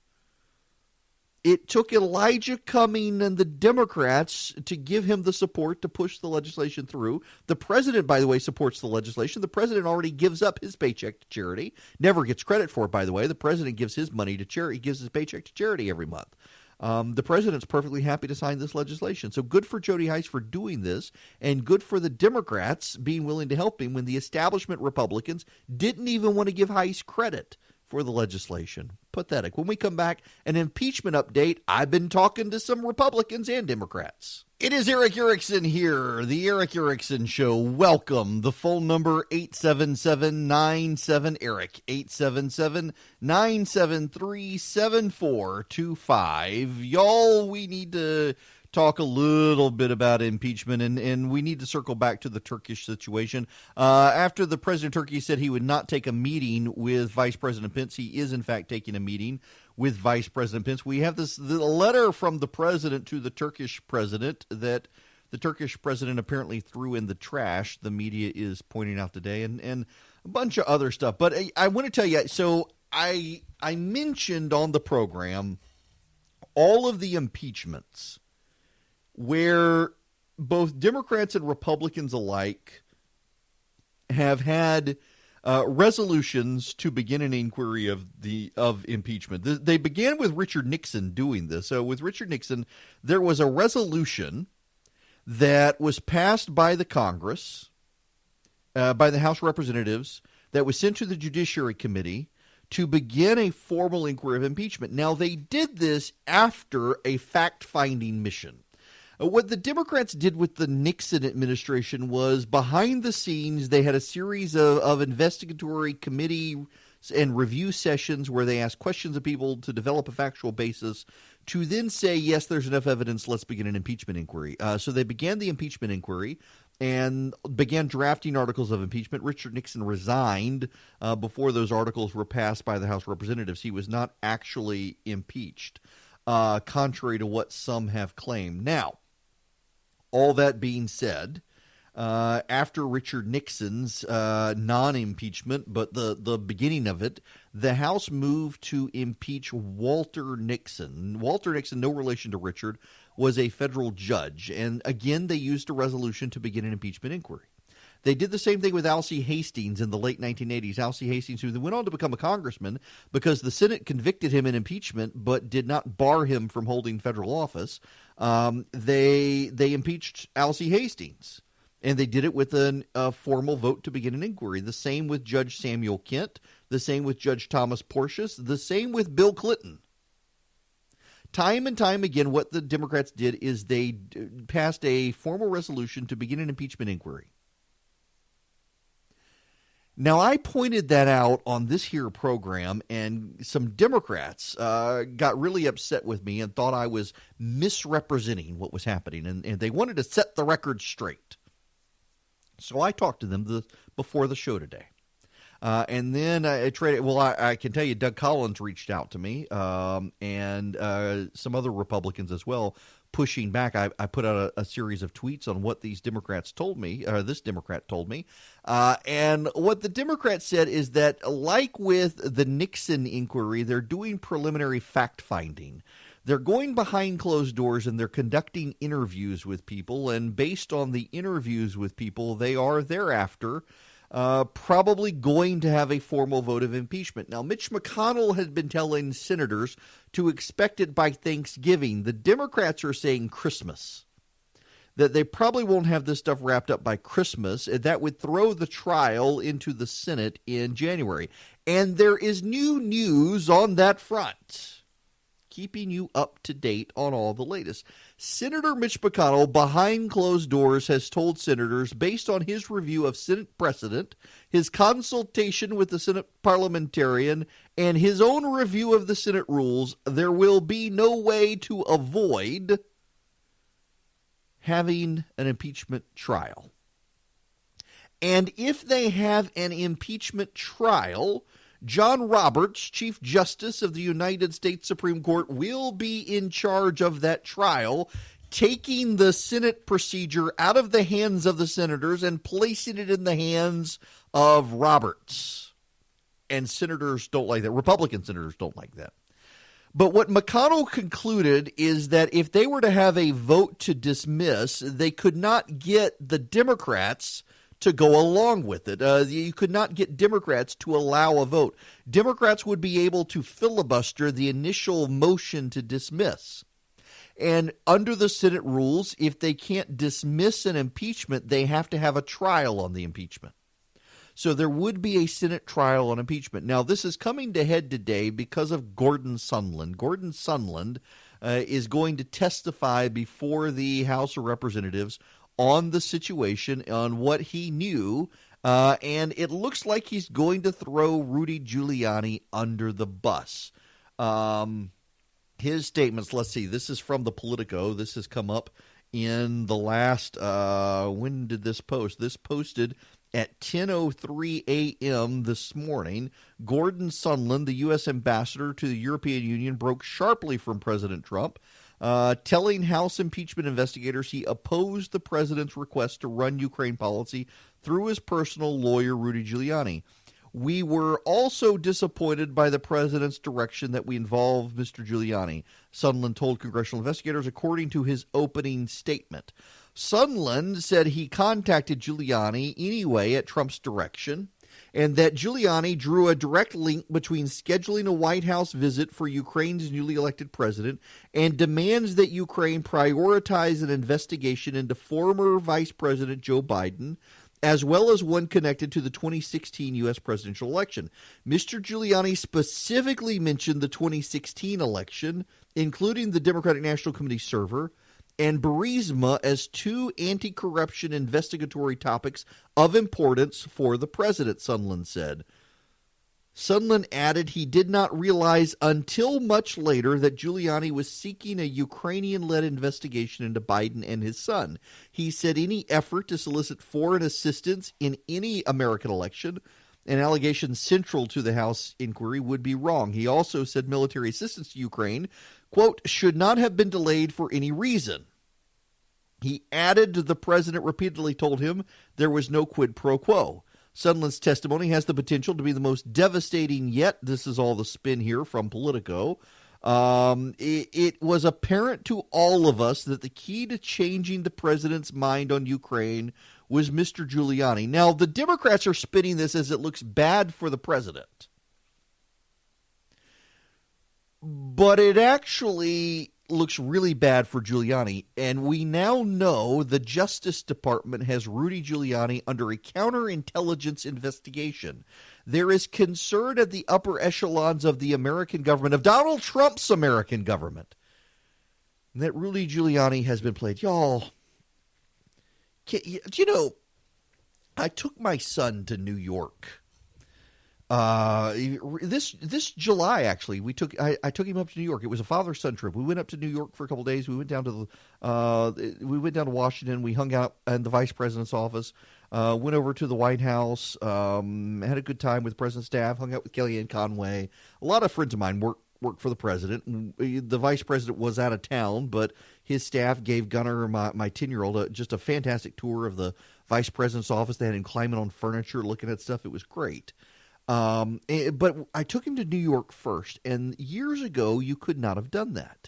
It took Elijah Cummings and the Democrats to give him the support to push the legislation through. The president, by the way, supports the legislation. The president already gives up his paycheck to charity. Never gets credit for it, by the way. The president gives his money to charity. He gives his paycheck to charity every month. The president's perfectly happy to sign this legislation. So good for Jody Hice for doing this, and good for the Democrats being willing to help him when the establishment Republicans didn't even want to give Hice credit for the legislation. Pathetic. When we come back, an impeachment update. I've been talking to some Republicans and Democrats. It is Eric Erickson here, the Eric Erickson Show. Welcome. The phone number 877-97-ERIC, 877-973-7425. Y'all, we need to talk a little bit about impeachment, and we need to circle back to the Turkish situation. After the President of Turkey said he would not take a meeting with Vice President Pence, he is in fact taking a meeting with Vice President Pence. We have the letter from the president to the Turkish president that the Turkish president apparently threw in the trash, the media is pointing out today, and a bunch of other stuff. But I want to tell you, so I mentioned on the program all of the impeachments where both Democrats and Republicans alike have had resolutions to begin an inquiry of impeachment. They began with Richard Nixon doing this. So with Richard Nixon, there was a resolution that was passed by the Congress, by the House of Representatives, that was sent to the Judiciary Committee to begin a formal inquiry of impeachment. Now, they did this after a fact-finding mission. What the Democrats did with the Nixon administration was, behind the scenes, they had a series of investigatory committee and review sessions where they asked questions of people to develop a factual basis to then say, yes, there's enough evidence, let's begin an impeachment inquiry. So they began the impeachment inquiry and began drafting articles of impeachment. Richard Nixon resigned before those articles were passed by the House of Representatives. He was not actually impeached, contrary to what some have claimed. Now, all that being said, after Richard Nixon's non-impeachment, but the beginning of it, the House moved to impeach Walter Nixon. Walter Nixon, no relation to Richard, was a federal judge. And again, they used a resolution to begin an impeachment inquiry. They did the same thing with Alcee Hastings in the late 1980s. Alcee Hastings, who then went on to become a congressman because the Senate convicted him in impeachment but did not bar him from holding federal office. They impeached Alcee Hastings. And they did it with a formal vote to begin an inquiry. The same with Judge Samuel Kent. The same with Judge Thomas Porcius. The same with Bill Clinton. Time and time again, what the Democrats did is they passed a formal resolution to begin an impeachment inquiry. Now, I pointed that out on this here program, and some Democrats got really upset with me and thought I was misrepresenting what was happening, and they wanted to set the record straight. So I talked to them before the show today. And then I can tell you Doug Collins reached out to me and some other Republicans as well, pushing back. I put out a series of tweets on what these Democrats told me, or this Democrat told me. And what the Democrats said is that, like with the Nixon inquiry, they're doing preliminary fact-finding. They're going behind closed doors and they're conducting interviews with people. And based on the interviews with people, they are thereafter probably going to have a formal vote of impeachment. Now, Mitch McConnell had been telling senators to expect it by Thanksgiving. The Democrats are saying Christmas, that they probably won't have this stuff wrapped up by Christmas. That would throw the trial into the Senate in January. And there is new news on that front, keeping you up to date on all the latest. Senator Mitch McConnell, behind closed doors, has told senators, based on his review of Senate precedent, his consultation with the Senate parliamentarian, and his own review of the Senate rules, there will be no way to avoid having an impeachment trial. And if they have an impeachment trial, John Roberts, Chief Justice of the United States Supreme Court, will be in charge of that trial, taking the Senate procedure out of the hands of the senators and placing it in the hands of Roberts. And senators don't like that. Republican senators don't like that. But what McConnell concluded is that if they were to have a vote to dismiss, they could not get the Democrats to go along with it. You could not get Democrats to allow a vote. Democrats would be able to filibuster the initial motion to dismiss. And under the Senate rules, if they can't dismiss an impeachment, they have to have a trial on the impeachment. So there would be a Senate trial on impeachment. Now, this is coming to head today because of Gordon Sondland. Gordon Sondland is going to testify before the House of Representatives on the situation, on what he knew, and it looks like he's going to throw Rudy Giuliani under the bus. His statements, let's see, this is from the Politico. This has come up in the last, when did this post? This posted at 10:03 a.m. this morning. Gordon Sondland, the U.S. ambassador to the European Union, broke sharply from President Trump, telling House impeachment investigators he opposed the president's request to run Ukraine policy through his personal lawyer, Rudy Giuliani. We were also disappointed by the president's direction that we involve Mr. Giuliani, Sondland told congressional investigators, according to his opening statement. Sondland said he contacted Giuliani anyway at Trump's direction, and that Giuliani drew a direct link between scheduling a White House visit for Ukraine's newly elected president and demands that Ukraine prioritize an investigation into former Vice President Joe Biden as well as one connected to the 2016 U.S. presidential election. Mr. Giuliani specifically mentioned the 2016 election, including the Democratic National Committee server, and Burisma as two anti-corruption investigatory topics of importance for the president, Sondland said. Sondland added he did not realize until much later that Giuliani was seeking a Ukrainian-led investigation into Biden and his son. He said any effort to solicit foreign assistance in any American election, an allegation central to the House inquiry, would be wrong. He also said military assistance to Ukraine, quote, should not have been delayed for any reason. He added the president repeatedly told him there was no quid pro quo. Sondland's testimony has the potential to be the most devastating yet. This is all the spin here from Politico. It was apparent to all of us that the key to changing the president's mind on Ukraine was Mr. Giuliani. Now, the Democrats are spinning this as it looks bad for the president. But it actually looks really bad for Giuliani, and we now know the Justice Department has Rudy Giuliani under a counterintelligence investigation. There is concern at the upper echelons of the American government, of Donald Trump's American government, that Rudy Giuliani has been played. Y'all, you know, I took my son to New York. This July, actually, I took him up to New York. It was a father-son trip. We went up to New York for a couple of days. We went down to Washington. We hung out in the vice president's office. Went over to the White House. Had a good time with the president's staff. Hung out with Kellyanne Conway. A lot of friends of mine work for the president. The vice president was out of town, but his staff gave Gunnar, my 10-year-old, just a fantastic tour of the vice president's office. They had him climbing on furniture, looking at stuff. It was great. But I took him to New York first, and years ago you could not have done that.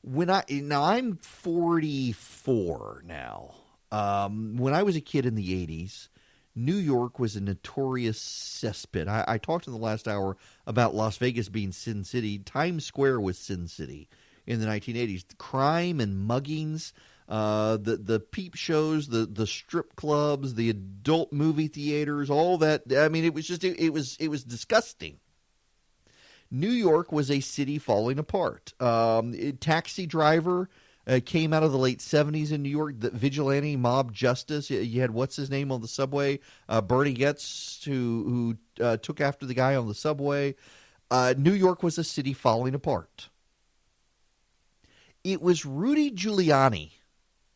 Now I'm 44 now. When I was a kid in the 80s, New York was a notorious cesspit. I talked in the last hour about Las Vegas being Sin City. Times Square was Sin City in the 1980s. Crime and muggings. The peep shows, the strip clubs, the adult movie theaters, all that. I mean, it was disgusting. New York was a city falling apart. Taxi Driver came out of the late 70s in New York. The vigilante mob justice. You had what's his name on the subway, Bernie Goetz, who took after the guy on the subway. New York was a city falling apart. It was Rudy Giuliani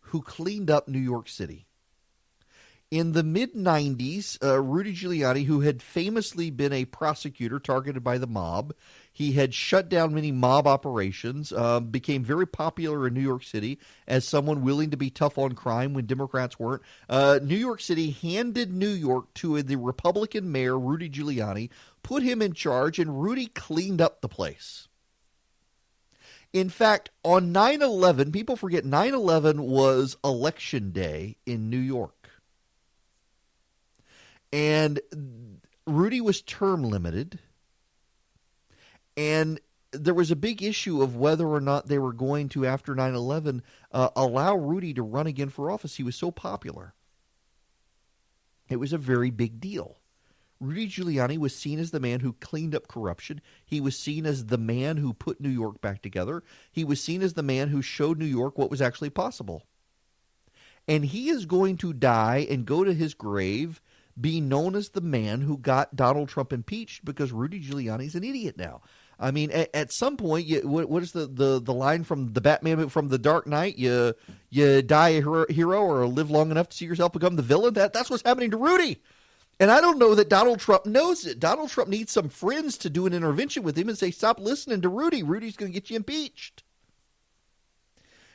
who cleaned up New York City. In the mid-90s, Rudy Giuliani, who had famously been a prosecutor targeted by the mob, he had shut down many mob operations, became very popular in New York City as someone willing to be tough on crime when Democrats weren't. New York City handed New York to the Republican mayor, Rudy Giuliani, put him in charge, and Rudy cleaned up the place. In fact, on 9/11, people forget 9/11 was election day in New York. And Rudy was term limited. And there was a big issue of whether or not they were going to, after 9/11, allow Rudy to run again for office. He was so popular. It was a very big deal. Rudy Giuliani was seen as the man who cleaned up corruption. He was seen as the man who put New York back together. He was seen as the man who showed New York what was actually possible. And he is going to die and go to his grave being known as the man who got Donald Trump impeached because Rudy Giuliani's an idiot now. I mean, at some point, what is the line from the Batman, from The Dark Knight? You die a hero or live long enough to see yourself become the villain? That's what's happening to Rudy. And I don't know that Donald Trump knows it. Donald Trump needs some friends to do an intervention with him and say, stop listening to Rudy. Rudy's going to get you impeached.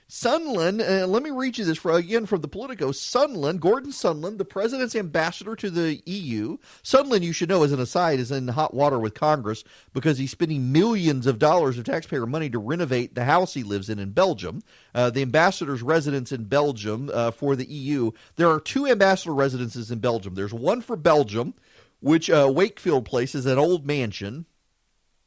Sondland, let me read you this again from the Politico. Sondland, Gordon Sondland, the president's ambassador to the EU. Sondland, you should know, as an aside, is in hot water with Congress because he's spending millions of dollars of taxpayer money to renovate the house he lives in Belgium. The ambassador's residence in Belgium for the EU. There are two ambassador residences in Belgium. There's one for Belgium, which Wakefield Place is an old mansion.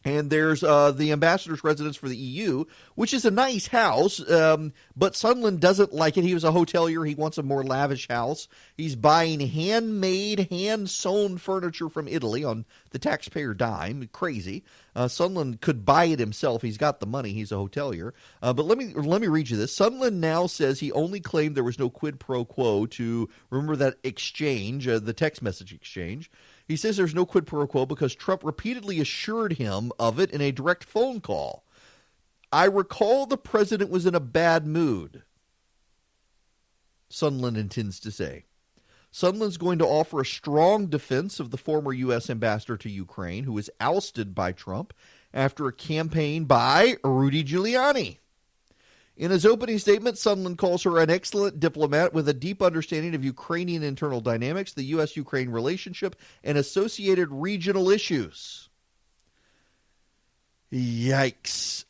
And there's the ambassador's residence for the EU, which is a nice house, but Sondland doesn't like it. He was a hotelier. He wants a more lavish house. He's buying handmade, hand-sewn furniture from Italy on the taxpayer dime. Crazy. Sondland could buy it himself. He's got the money. He's a hotelier. But let me read you this. Sondland now says he only claimed there was no quid pro quo to, remember that exchange, the text message exchange. He says there's no quid pro quo because Trump repeatedly assured him of it in a direct phone call. I recall the president was in a bad mood, Sondland intends to say. Sondland's going to offer a strong defense of the former U.S. ambassador to Ukraine, who was ousted by Trump after a campaign by Rudy Giuliani. In his opening statement, Sondland calls her an excellent diplomat with a deep understanding of Ukrainian internal dynamics, the U.S.-Ukraine relationship, and associated regional issues. Yikes.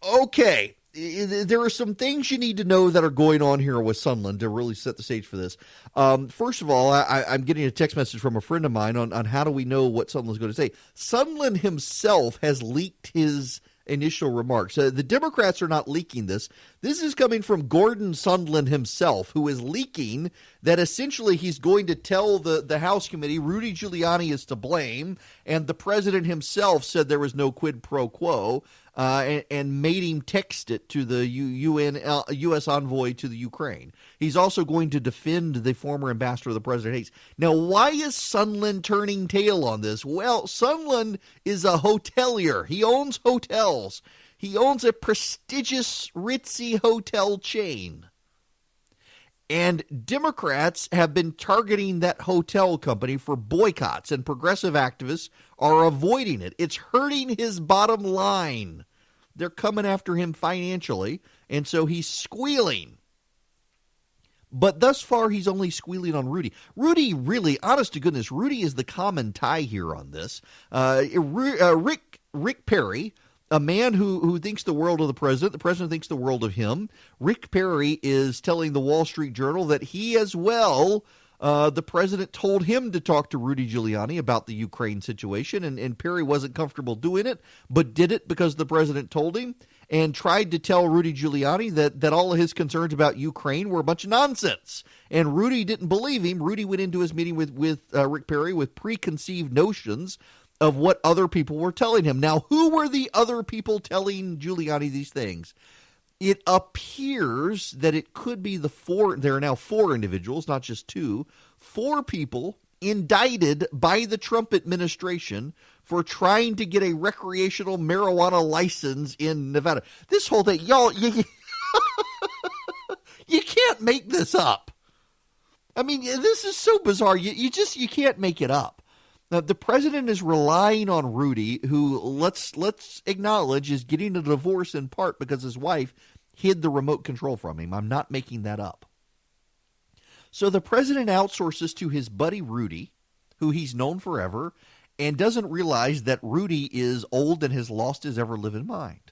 Okay. There are some things you need to know that are going on here with Sondland to really set the stage for this. First of all, I'm getting a text message from a friend of mine on how do we know what Sondland's going to say. Sondland himself has leaked his initial remarks. The Democrats are not leaking this. This is coming from Gordon Sondland himself, who is leaking that essentially he's going to tell the House committee Rudy Giuliani is to blame, and the president himself said there was no quid pro quo, and made him text it to the U.S. envoy to the Ukraine. He's also going to defend the former ambassador the president hates. Now, why is Sondland turning tail on this? Well, Sondland is a hotelier. He owns hotels. He owns a prestigious, ritzy hotel chain. And Democrats have been targeting that hotel company for boycotts, and progressive activists are avoiding it. It's hurting his bottom line. They're coming after him financially, and so he's squealing. But thus far, he's only squealing on Rudy. Rudy, really, honest to goodness, Rudy is the common tie here on this. Rick Perry, a man who thinks the world of the president thinks the world of him. Rick Perry is telling the Wall Street Journal that he as well, the president told him to talk to Rudy Giuliani about the Ukraine situation, and Perry wasn't comfortable doing it, but did it because the president told him, and tried to tell Rudy Giuliani that all of his concerns about Ukraine were a bunch of nonsense. And Rudy didn't believe him. Rudy went into his meeting with Rick Perry with preconceived notions of what other people were telling him. Now, who were the other people telling Giuliani these things? It appears that it could be there are now 4 individuals, not just 2, 4 people indicted by the Trump administration for trying to get a recreational marijuana license in Nevada. This whole thing, y'all, you can't make this up. I mean, this is so bizarre. You can't make it up. Now, the president is relying on Rudy, who, let's acknowledge, is getting a divorce in part because his wife hid the remote control from him. I'm not making that up. So the president outsources to his buddy Rudy, who he's known forever, and doesn't realize that Rudy is old and has lost his ever-living mind.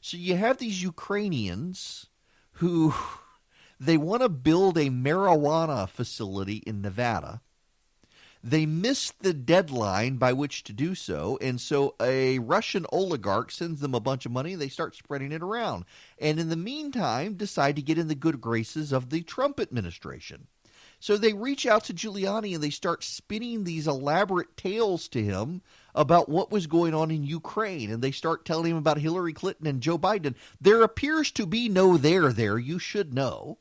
So you have these Ukrainians who they want to build a marijuana facility in Nevada. They missed the deadline by which to do so, and so a Russian oligarch sends them a bunch of money, and they start spreading it around. And in the meantime, decide to get in the good graces of the Trump administration. So they reach out to Giuliani, and they start spinning these elaborate tales to him about what was going on in Ukraine, and they start telling him about Hillary Clinton and Joe Biden. There appears to be no there, you should know.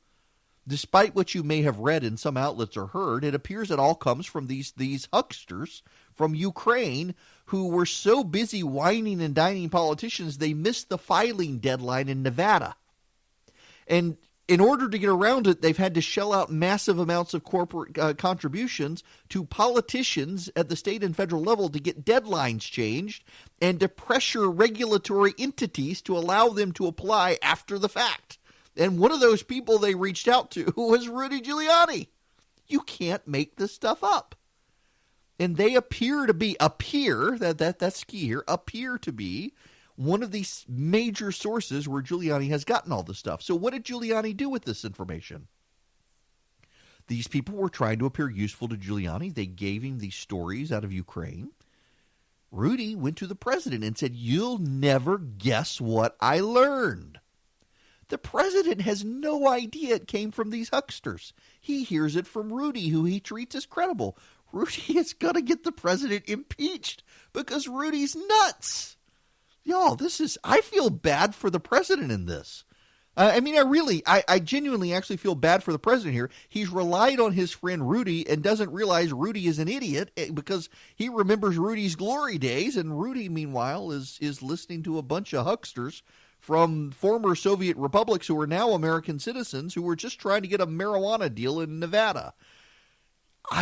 Despite what you may have read in some outlets or heard, it appears it all comes from these hucksters from Ukraine who were so busy whining and dining politicians they missed the filing deadline in Nevada. And in order to get around it, they've had to shell out massive amounts of corporate contributions to politicians at the state and federal level to get deadlines changed and to pressure regulatory entities to allow them to apply after the fact. And one of those people they reached out to was Rudy Giuliani. You can't make this stuff up. And they appear to be that's key here, appear to be one of these major sources where Giuliani has gotten all this stuff. So what did Giuliani do with this information? These people were trying to appear useful to Giuliani. They gave him these stories out of Ukraine. Rudy went to the president and said, "You'll never guess what I learned." The president has no idea it came from these hucksters. He hears it from Rudy, who he treats as credible. Rudy is going to get the president impeached because Rudy's nuts. Y'all, I feel bad for the president in this. I genuinely actually feel bad for the president here. He's relied on his friend Rudy and doesn't realize Rudy is an idiot because he remembers Rudy's glory days, and Rudy, meanwhile, is listening to a bunch of hucksters from former Soviet republics who are now American citizens who were just trying to get a marijuana deal in Nevada.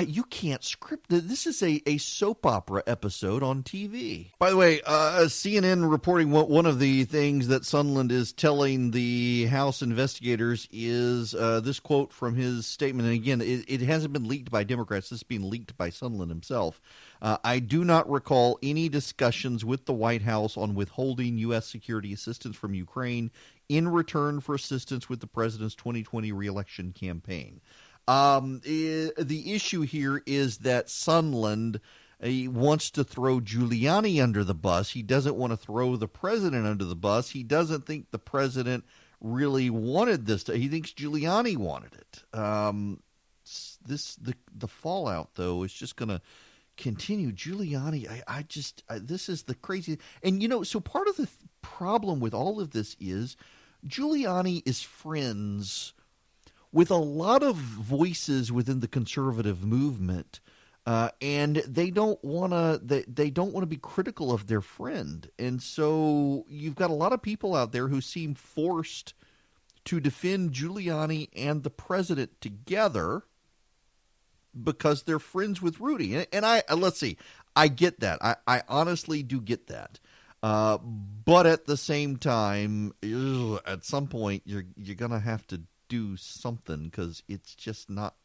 You can't script this. This is a soap opera episode on TV. By the way, CNN reporting one of the things that Sondland is telling the House investigators is this quote from his statement. And again, it hasn't been leaked by Democrats. This is being leaked by Sondland himself. I do not recall any discussions with the White House on withholding U.S. security assistance from Ukraine in return for assistance with the president's 2020 reelection campaign. The issue here is that Sondland wants to throw Giuliani under the bus. He doesn't want to throw the president under the bus. He doesn't think the president really wanted this. He thinks Giuliani wanted it. The fallout, though, is just going to continue. Giuliani, this is the crazy. And, so part of the problem with all of this is Giuliani is friends with a lot of voices within the conservative movement, and they don't want to be critical of their friend, and so you've got a lot of people out there who seem forced to defend Giuliani and the president together because they're friends with Rudy. And I get that. I honestly do get that. But at the same time, at some point you're gonna have to do something because it's just not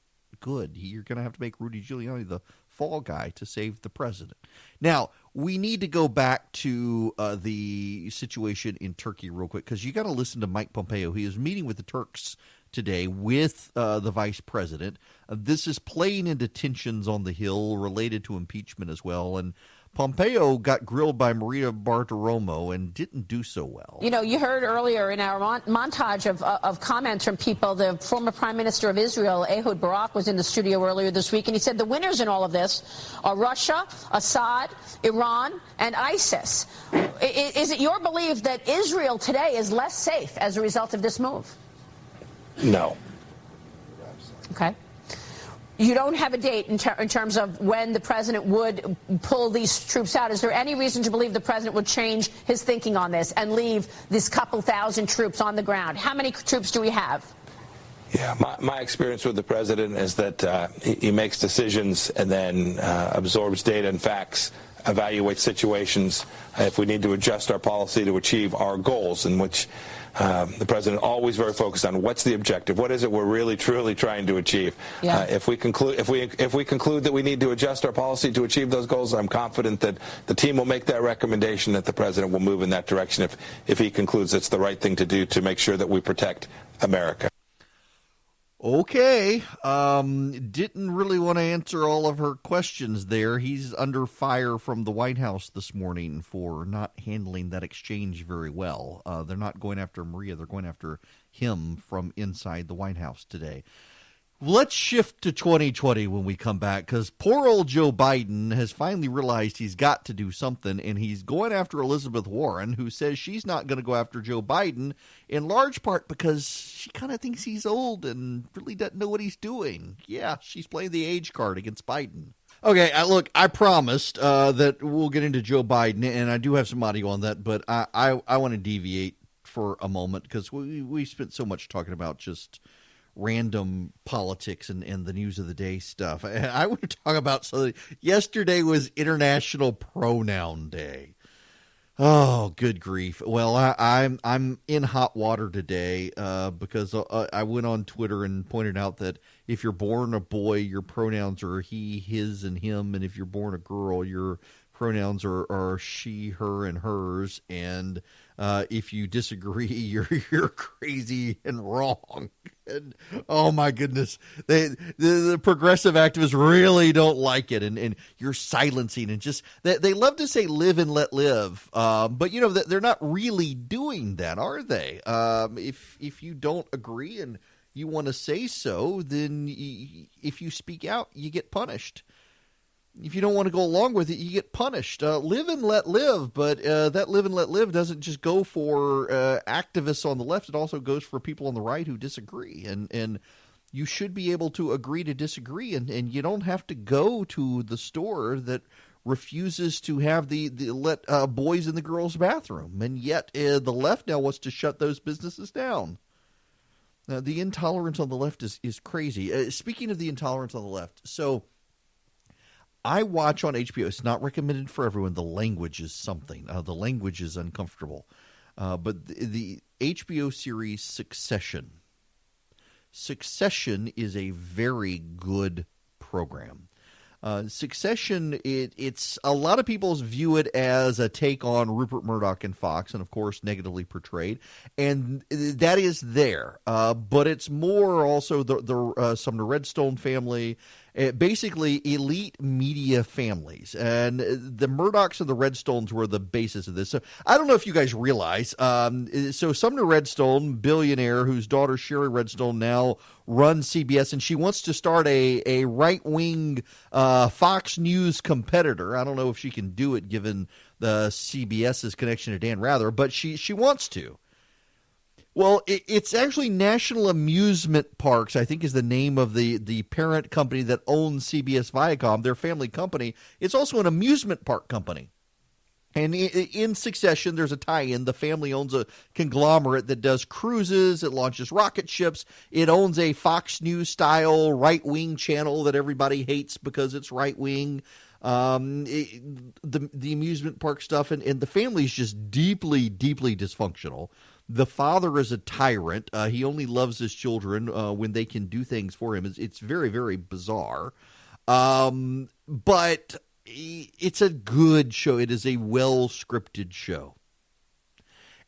good. You're going to have to make Rudy Giuliani the fall guy to save the president. Now, we need to go back to the situation in Turkey real quick because you got to listen to Mike Pompeo. He is meeting with the Turks today with the vice president. This is playing into tensions on the Hill related to impeachment as well. And Pompeo got grilled by Maria Bartiromo and didn't do so well. You heard earlier in our montage of comments from people, the former Prime Minister of Israel, Ehud Barak, was in the studio earlier this week, and he said the winners in all of this are Russia, Assad, Iran, and ISIS. Is it your belief that Israel today is less safe as a result of this move? No. Okay. You don't have a date in terms of when the president would pull these troops out. Is there any reason to believe the president would change his thinking on this and leave this couple thousand troops on the ground? How many troops do we have? Yeah, my experience with the president is that he makes decisions and then absorbs data and facts, evaluates situations if we need to adjust our policy to achieve our goals, in which the president always very focused on what's the objective, what is it we're really truly trying to achieve. Yeah. If we conclude that we need to adjust our policy to achieve those goals, I'm confident that the team will make that recommendation, that the president will move in that direction if he concludes it's the right thing to do to make sure that we protect America. Okay. Didn't really want to answer all of her questions there. He's under fire from the White House this morning for not handling that exchange very well. They're not going after Maria. They're going after him from inside the White House today. Let's shift to 2020 when we come back, because poor old Joe Biden has finally realized he's got to do something, and he's going after Elizabeth Warren, who says she's not going to go after Joe Biden, in large part because she kind of thinks he's old and really doesn't know what he's doing. Yeah, she's playing the age card against Biden. Okay, look, I promised that we'll get into Joe Biden, and I do have some audio on that, but I want to deviate for a moment because we spent so much talking about just random politics and the news of the day stuff. I want to talk about something. Yesterday was International Pronoun Day. Oh, good grief. Well, I'm in hot water today because I went on Twitter and pointed out that if you're born a boy, your pronouns are he, his, and him. And if you're born a girl, your pronouns are she, her, and hers. And If you disagree, you're crazy and wrong. And, oh my goodness, the progressive activists really don't like it, and you're silencing and just they love to say live and let live, but they're not really doing that, are they? If you don't agree and you want to say so, then if you speak out, you get punished. If you don't want to go along with it, you get punished. Live and let live, but that live and let live doesn't just go for activists on the left. It also goes for people on the right who disagree. And you should be able to agree to disagree, and you don't have to go to the store that refuses to have the let boys in the girls' bathroom. And yet the left now wants to shut those businesses down. The intolerance on the left is crazy. Speaking of the intolerance on the left, so I watch on HBO. It's not recommended for everyone. The language is something. The language is uncomfortable. But the HBO series Succession. Succession is a very good program. Succession, it's a lot of people view it as a take on Rupert Murdoch and Fox, and of course negatively portrayed, and that is there. But it's more also the Sumner Redstone family, basically elite media families, and the Murdochs and the Redstones were the basis of this. So I don't know if you guys realize. So Sumner Redstone, billionaire, whose daughter Sherry Redstone now runs CBS, and she wants to start a right-wing Fox News competitor. I don't know if she can do it given the CBS's connection to Dan Rather, but she wants to. Well, it's actually National Amusement Parks, I think is the name of the parent company that owns CBS Viacom, their family company. It's also an amusement park company. And in Succession, there's a tie-in. The family owns a conglomerate that does cruises. It launches rocket ships. It owns a Fox News-style right-wing channel that everybody hates because it's right-wing. The amusement park stuff, and the family is just deeply, deeply dysfunctional. The father is a tyrant. He only loves his children when they can do things for him. It's very, very bizarre. But it's a good show. It is a well-scripted show.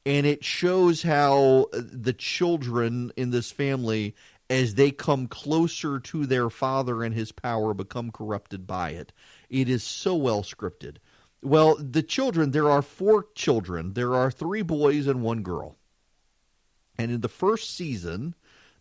And it shows how the children in this family, as they come closer to their father and his power, become corrupted by it. It is so well-scripted. Well, the children, there are 4 children. There are 3 boys and 1 girl. And in the first season,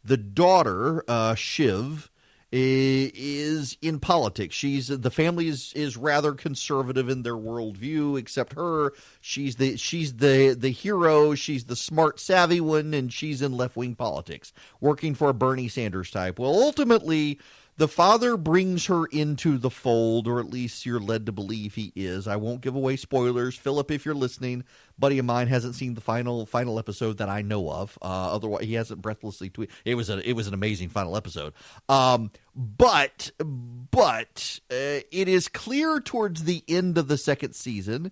the daughter, Shiv, is in politics. The family is rather conservative in their worldview, except her. She's the hero. She's the smart, savvy one, and she's in left-wing politics, working for a Bernie Sanders type. Well, ultimately, the father brings her into the fold, or at least you're led to believe he is. I won't give away spoilers. Philip, if you're listening, buddy of mine hasn't seen the final episode that I know of. Otherwise, he hasn't breathlessly tweeted. It was an amazing final episode. But it is clear towards the end of the second season,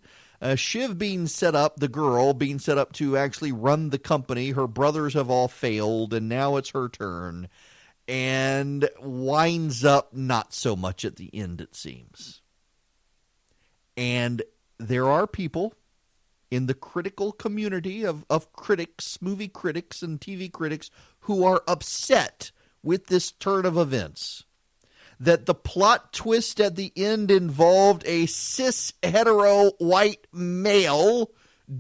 Shiv being set up, the girl being set up to actually run the company. Her brothers have all failed, and now it's her turn. And winds up not so much at the end, it seems. And there are people in the critical community of critics, movie critics and TV critics, who are upset with this turn of events. That the plot twist at the end involved a cis hetero white male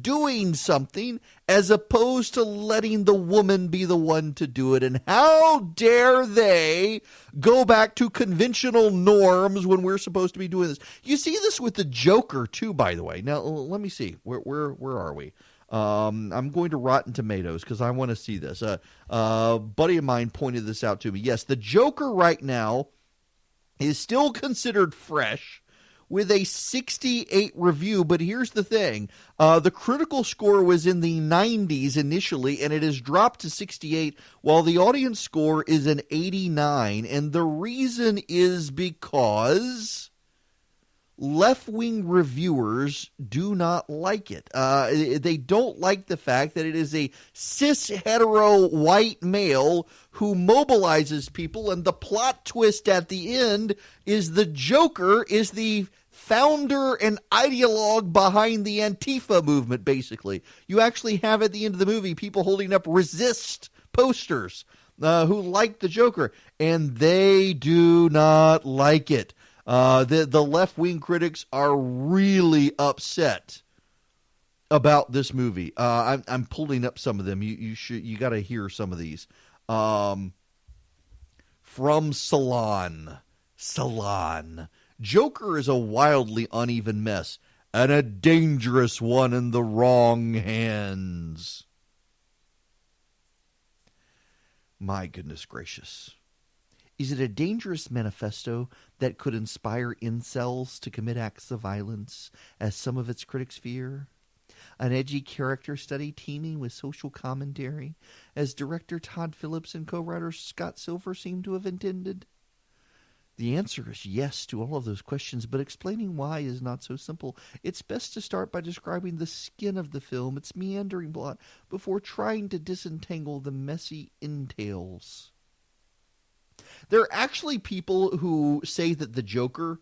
doing something as opposed to letting the woman be the one to do it. And how dare they go back to conventional norms when we're supposed to be doing this? You see this with the Joker too, by the way. Now let me see. Where are we? I'm going to Rotten Tomatoes because I want to see this. A buddy of mine pointed this out to me. Yes, the Joker right now is still considered fresh, with a 68 review, but here's the thing. The critical score was in the 90s initially, and it has dropped to 68, while the audience score is an 89. And the reason is because left-wing reviewers do not like it. They don't like the fact that it is a cis-hetero white male who mobilizes people, and the plot twist at the end is the Joker is the founder and ideologue behind the Antifa movement, basically. You actually have at the end of the movie people holding up resist posters who like the Joker, and they do not like it. The left-wing critics are really upset about this movie. I'm pulling up some of them. You got to hear some of these. From Salon. Joker is a wildly uneven mess and a dangerous one in the wrong hands. My goodness gracious. Is it a dangerous manifesto that could inspire incels to commit acts of violence, as some of its critics fear? An edgy character study teeming with social commentary, as director Todd Phillips and co-writer Scott Silver seem to have intended? The answer is yes to all of those questions, but explaining why is not so simple. It's best to start by describing the skin of the film, its meandering plot, before trying to disentangle the messy entails. There are actually people who say that The Joker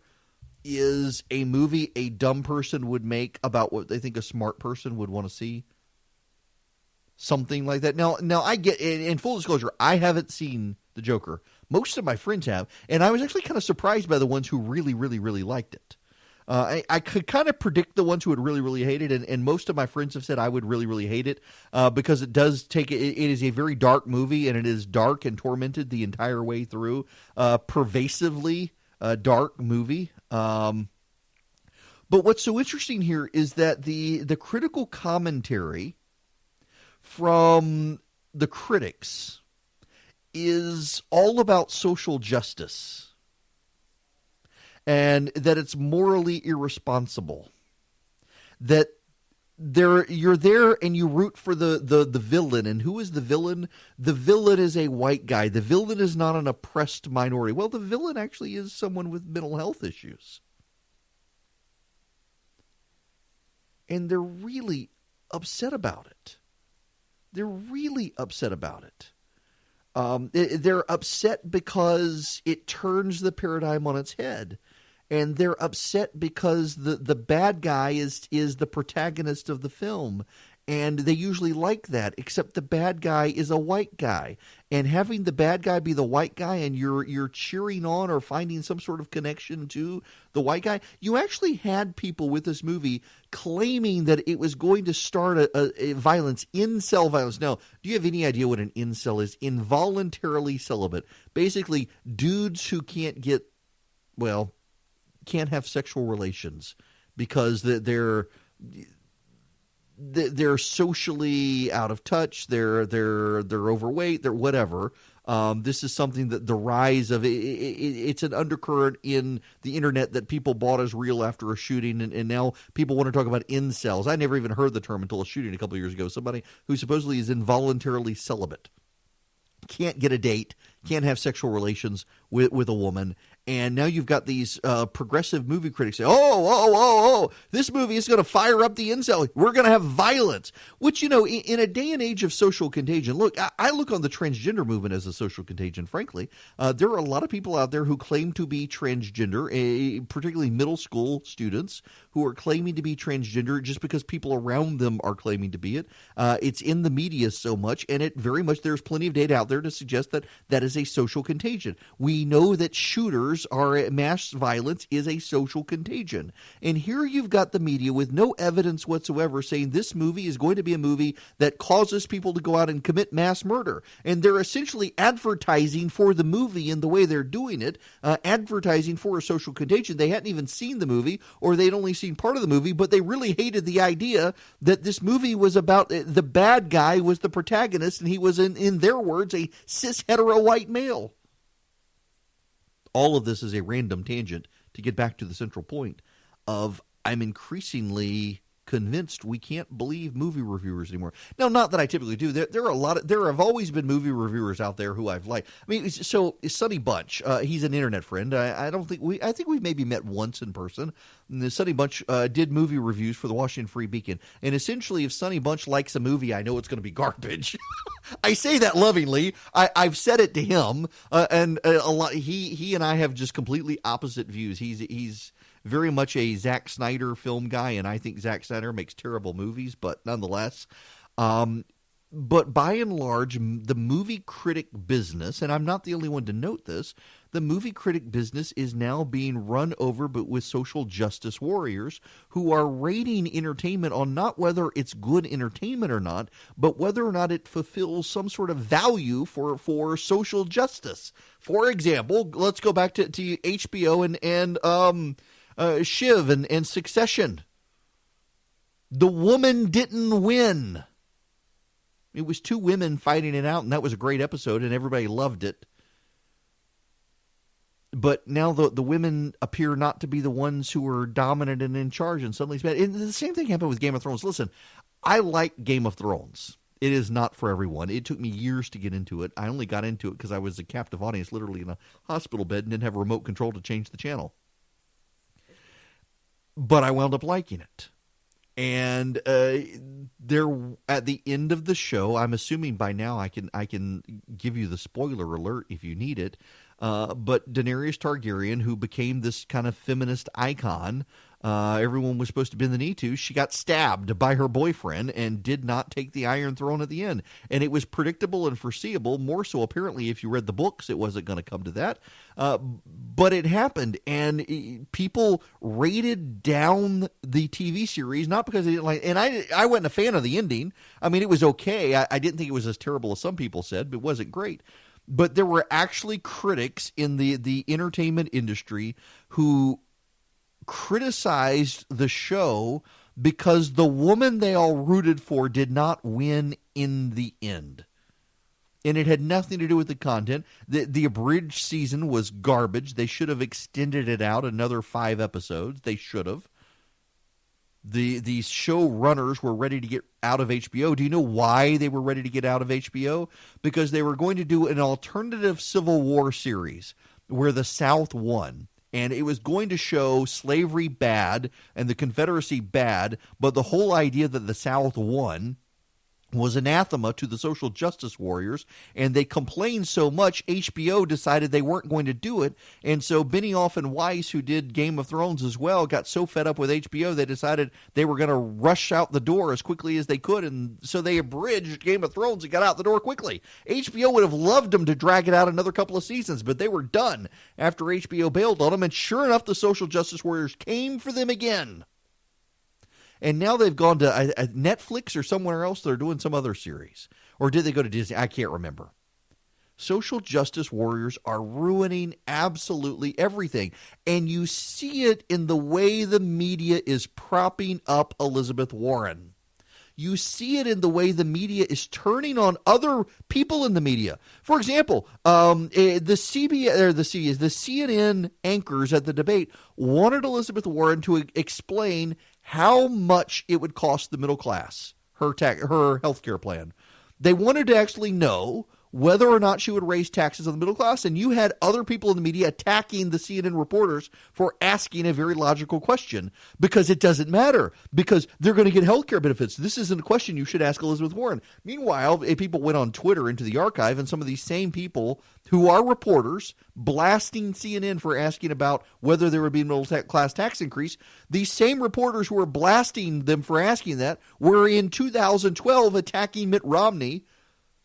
is a movie a dumb person would make about what they think a smart person would want to see. Something like that. Now I get, in full disclosure, I haven't seen The Joker. Most of my friends have, and I was actually kind of surprised by the ones who really, really, really liked it. I could kind of predict the ones who would really, really hate it, and most of my friends have said I would really, really hate it because it does take it is a very dark movie, and it is dark and tormented the entire way through. Pervasively dark movie. But what's so interesting here is that the critical commentary from the critics is all about social justice and that it's morally irresponsible, that you're there and you root for the villain. And who is the villain? The villain is a white guy. The villain is not an oppressed minority. Well, the villain actually is someone with mental health issues. And they're really upset about it. They're really upset about it. They're upset because it turns the paradigm on its head. And they're upset because the bad guy is the protagonist of the film. And they usually like that, except the bad guy is a white guy. And having the bad guy be the white guy and you're cheering on or finding some sort of connection to the white guy, you actually had people with this movie claiming that it was going to start a violence, incel violence. Now, do you have any idea what an incel is? Involuntarily celibate. Basically, dudes who can't have sexual relations because they're socially out of touch. They're overweight. They're whatever. This is something that the rise of it's an undercurrent in the internet that people bought as real after a shooting, and now people want to talk about incels. I never even heard the term until a shooting a couple of years ago. Somebody who supposedly is involuntarily celibate, can't get a date, can't have sexual relations with a woman. And now you've got these progressive movie critics say, oh, this movie is going to fire up the incel. We're going to have violence. Which, in a day and age of social contagion, look, I look on the transgender movement as a social contagion, frankly. There are a lot of people out there who claim to be transgender, particularly middle school students who are claiming to be transgender just because people around them are claiming to be it. It's in the media so much, and there's plenty of data out there to suggest that that is a social contagion. We know that shooters mass violence is a social contagion. And here you've got the media with no evidence whatsoever saying this movie is going to be a movie that causes people to go out and commit mass murder. And they're essentially advertising for the movie in the way they're doing it, advertising for a social contagion. They hadn't even seen the movie, or they'd only seen part of the movie, but they really hated the idea that this movie was about the bad guy was the protagonist, and he was, in their words, a cis hetero white male. All of this is a random tangent to get back to the central point of I'm increasingly convinced we can't believe movie reviewers anymore. Now, not that I typically do. There have always been movie reviewers out there who I've liked. I mean, so Sonny Bunch, he's an internet friend. I think we've maybe met once in person. And Sonny Bunch did movie reviews for the Washington Free Beacon. And essentially, if Sonny Bunch likes a movie, I know it's going to be garbage. I say that lovingly. I've said it to him, and a lot. He and I have just completely opposite views. He's very much a Zack Snyder film guy, and I think Zack Snyder makes terrible movies, but nonetheless. But by and large, the movie critic business, and I'm not the only one to note this, the movie critic business is now being run over but with social justice warriors who are rating entertainment on not whether it's good entertainment or not, but whether or not it fulfills some sort of value for social justice. For example, let's go back to HBO and Shiv and Succession. The woman didn't win. It was two women fighting it out, and that was a great episode, and everybody loved it. But now the women appear not to be the ones who are dominant and in charge, and suddenly it's bad. And the same thing happened with Game of Thrones. Listen, I like Game of Thrones. It is not for everyone. It took me years to get into it. I only got into it because I was a captive audience, literally in a hospital bed, and didn't have a remote control to change the channel. But I wound up liking it. And there, at the end of the show, I'm assuming by now I can give you the spoiler alert if you need it. But Daenerys Targaryen, who became this kind of feminist icon, everyone was supposed to bend the knee to, she got stabbed by her boyfriend and did not take the Iron Throne at the end. And it was predictable and foreseeable, more so apparently if you read the books, it wasn't going to come to that. But it happened, and people rated down the TV series, not because they didn't like it. And I wasn't a fan of the ending. I mean, it was okay. I didn't think it was as terrible as some people said, but it wasn't great. But there were actually critics in the entertainment industry who criticized the show because the woman they all rooted for did not win in the end. And it had nothing to do with the content. The abridged season was garbage. They should have extended it out another 5 episodes. They should have. The showrunners were ready to get out of HBO. Do you know why they were ready to get out of HBO? Because they were going to do an alternative Civil War series where the South won. And it was going to show slavery bad and the Confederacy bad, but the whole idea that the South won was anathema to the social justice warriors, and they complained so much, HBO decided they weren't going to do it. And so Benioff and Weiss, who did Game of Thrones as well, got so fed up with HBO, they decided they were going to rush out the door as quickly as they could, and so they abridged Game of Thrones and got out the door quickly. HBO would have loved them to drag it out another couple of seasons, but they were done after HBO bailed on them, and sure enough, the social justice warriors came for them again. And now they've gone to Netflix or somewhere else. They're doing some other series. Or did they go to Disney? I can't remember. Social justice warriors are ruining absolutely everything. And you see it in the way the media is propping up Elizabeth Warren. You see it in the way the media is turning on other people in the media. For example, the CNN anchors at the debate wanted Elizabeth Warren to explain how much it would cost the middle class, her health care plan. They wanted to actually know whether or not she would raise taxes on the middle class, and you had other people in the media attacking the CNN reporters for asking a very logical question, because it doesn't matter, because they're going to get health care benefits. This isn't a question you should ask Elizabeth Warren. Meanwhile, people went on Twitter into the archive, and some of these same people who are reporters blasting CNN for asking about whether there would be a middle class tax increase, these same reporters who were blasting them for asking that were in 2012 attacking Mitt Romney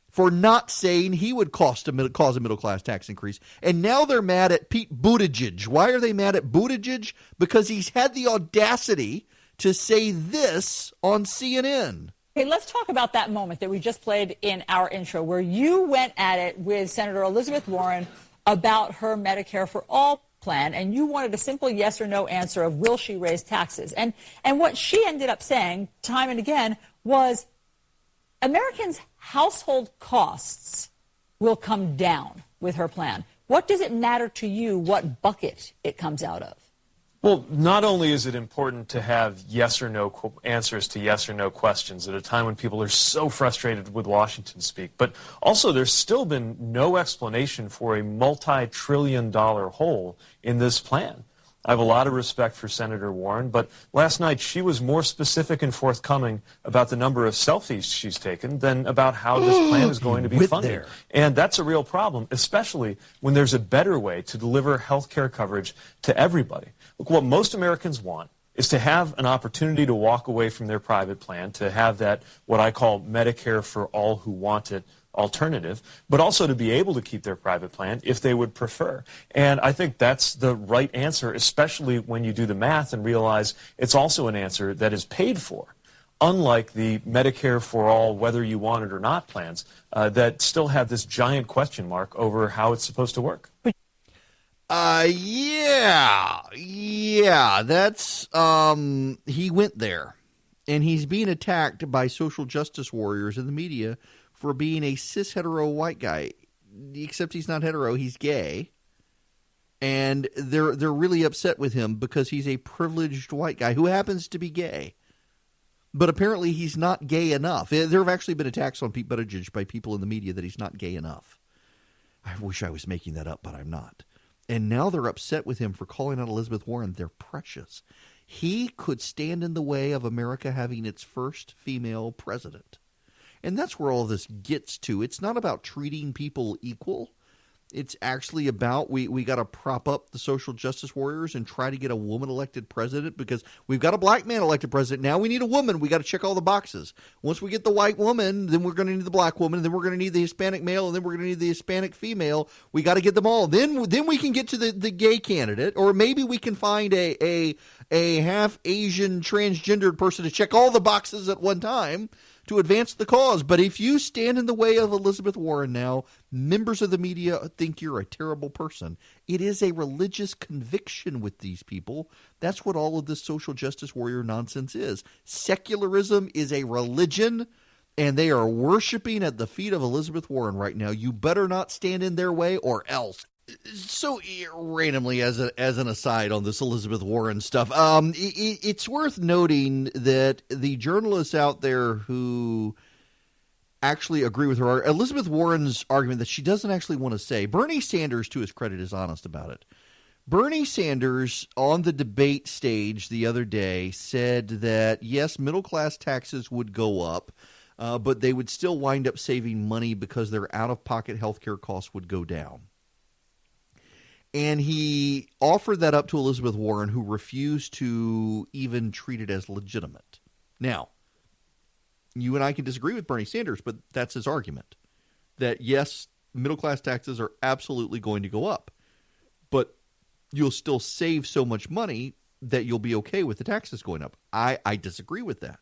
for not saying he would cause a middle-class tax increase. And now they're mad at Pete Buttigieg. Why are they mad at Buttigieg? Because he's had the audacity to say this on CNN. Okay, let's talk about that moment that we just played in our intro, where you went at it with Senator Elizabeth Warren about her Medicare for All plan, and you wanted a simple yes or no answer of will she raise taxes. And what she ended up saying time and again was Americans' household costs will come down with her plan. What does it matter to you what bucket it comes out of? Well, not only is it important to have yes or no answers to yes or no questions at a time when people are so frustrated with Washington speak, but also there's still been no explanation for a multi-trillion-dollar hole in this plan. I have a lot of respect for Senator Warren, but last night she was more specific and forthcoming about the number of selfies she's taken than about how this plan is going to be funded. And that's a real problem, especially when there's a better way to deliver health care coverage to everybody. Look, what most Americans want is to have an opportunity to walk away from their private plan, to have that, what I call Medicare for all who want it alternative, but also to be able to keep their private plan if they would prefer. And I think that's the right answer, especially when you do the math and realize it's also an answer that is paid for, unlike the Medicare for all, whether you want it or not plans that still have this giant question mark over how it's supposed to work. That's, he went there, and he's being attacked by social justice warriors in the media for being a cis hetero white guy, except he's not hetero, he's gay, and they're really upset with him because he's a privileged white guy who happens to be gay. But apparently he's not gay enough. There have actually been attacks on Pete Buttigieg by people in the media that he's not gay enough. I wish I was making that up, but I'm not. And now they're upset with him for calling out Elizabeth Warren. They're precious. He could stand in the way of America having its first female president. And that's where all this gets to. It's not about treating people equal. It's actually about we got to prop up the social justice warriors and try to get a woman elected president, because we've got a black man elected president. Now we need a woman. We got to check all the boxes. Once we get the white woman, then we're going to need the black woman, and then we're going to need the Hispanic male, and then we're going to need the Hispanic female. We got to get them all. Then we can get to the gay candidate, or maybe we can find a half Asian transgendered person to check all the boxes at one time to advance the cause. But if you stand in the way of Elizabeth Warren now, members of the media think you're a terrible person. It is a religious conviction with these people. That's what all of this social justice warrior nonsense is. Secularism is a religion, and they are worshiping at the feet of Elizabeth Warren right now. You better not stand in their way or else. So randomly, as an aside on this Elizabeth Warren stuff, it's worth noting that the journalists out there who actually agree with her, Elizabeth Warren's argument that she doesn't actually want to say, Bernie Sanders, to his credit, is honest about it. Bernie Sanders on the debate stage the other day said that, yes, middle-class taxes would go up, but they would still wind up saving money because their out-of-pocket health care costs would go down. And he offered that up to Elizabeth Warren, who refused to even treat it as legitimate. Now, you and I can disagree with Bernie Sanders, but that's his argument. That, yes, middle-class taxes are absolutely going to go up, but you'll still save so much money that you'll be okay with the taxes going up. I disagree with that.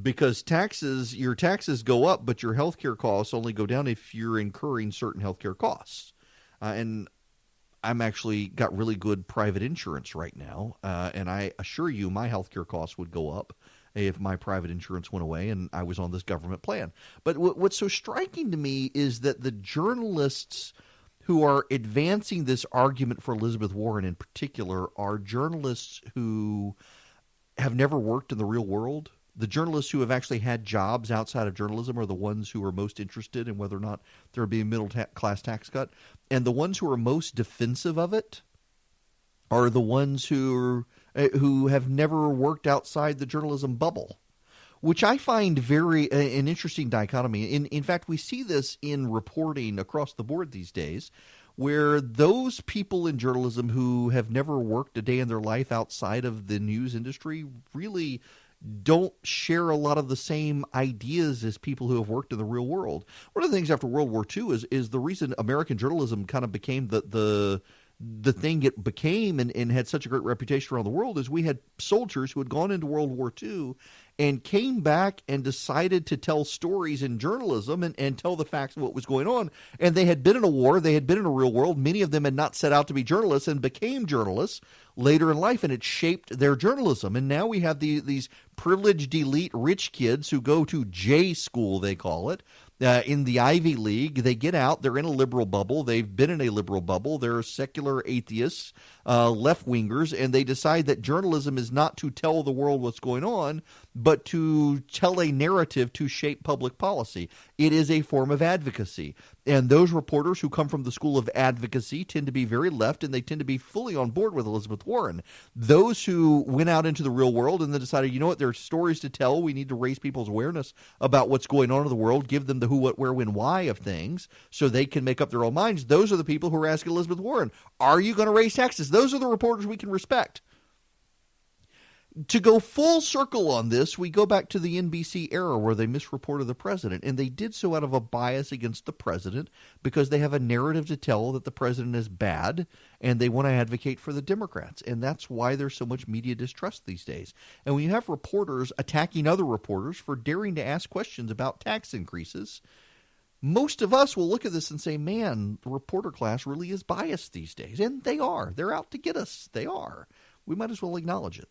Because your taxes go up, but your health care costs only go down if you're incurring certain health care costs. And I'm actually got really good private insurance right now, and I assure you my healthcare costs would go up if my private insurance went away and I was on this government plan. But what's so striking to me is that the journalists who are advancing this argument for Elizabeth Warren in particular are journalists who have never worked in the real world. The journalists who have actually had jobs outside of journalism are the ones who are most interested in whether or not there would be a middle-class tax cut. And the ones who are most defensive of it are the ones who have never worked outside the journalism bubble, which I find an interesting dichotomy. In fact, we see this in reporting across the board these days, where those people in journalism who have never worked a day in their life outside of the news industry really don't share a lot of the same ideas as people who have worked in the real world. One of the things after World War II is the reason American journalism kind of became the thing it became and had such a great reputation around the world is we had soldiers who had gone into World War II and came back and decided to tell stories in journalism and tell the facts of what was going on. And they had been in a war. They had been in a real world. Many of them had not set out to be journalists and became journalists later in life, and it shaped their journalism. And now we have these privileged elite rich kids who go to J school, they call it, in the Ivy League. They get out. They're in a liberal bubble. They've been in a liberal bubble. They're secular atheists, left-wingers, and they decide that journalism is not to tell the world what's going on, but to tell a narrative to shape public policy. It is a form of advocacy. And those reporters who come from the school of advocacy tend to be very left, and they tend to be fully on board with Elizabeth Warren. Those who went out into the real world and then decided, you know what, there are stories to tell. We need to raise people's awareness about what's going on in the world, give them the who, what, where, when, why of things so they can make up their own minds. Those are the people who are asking Elizabeth Warren, are you going to raise taxes? Those are the reporters we can respect. To go full circle on this, we go back to the NBC era where they misreported the president, and they did so out of a bias against the president because they have a narrative to tell that the president is bad, and they want to advocate for the Democrats, and that's why there's so much media distrust these days. And when you have reporters attacking other reporters for daring to ask questions about tax increases, most of us will look at this and say, man, the reporter class really is biased these days, and they are. They're out to get us. They are. We might as well acknowledge it.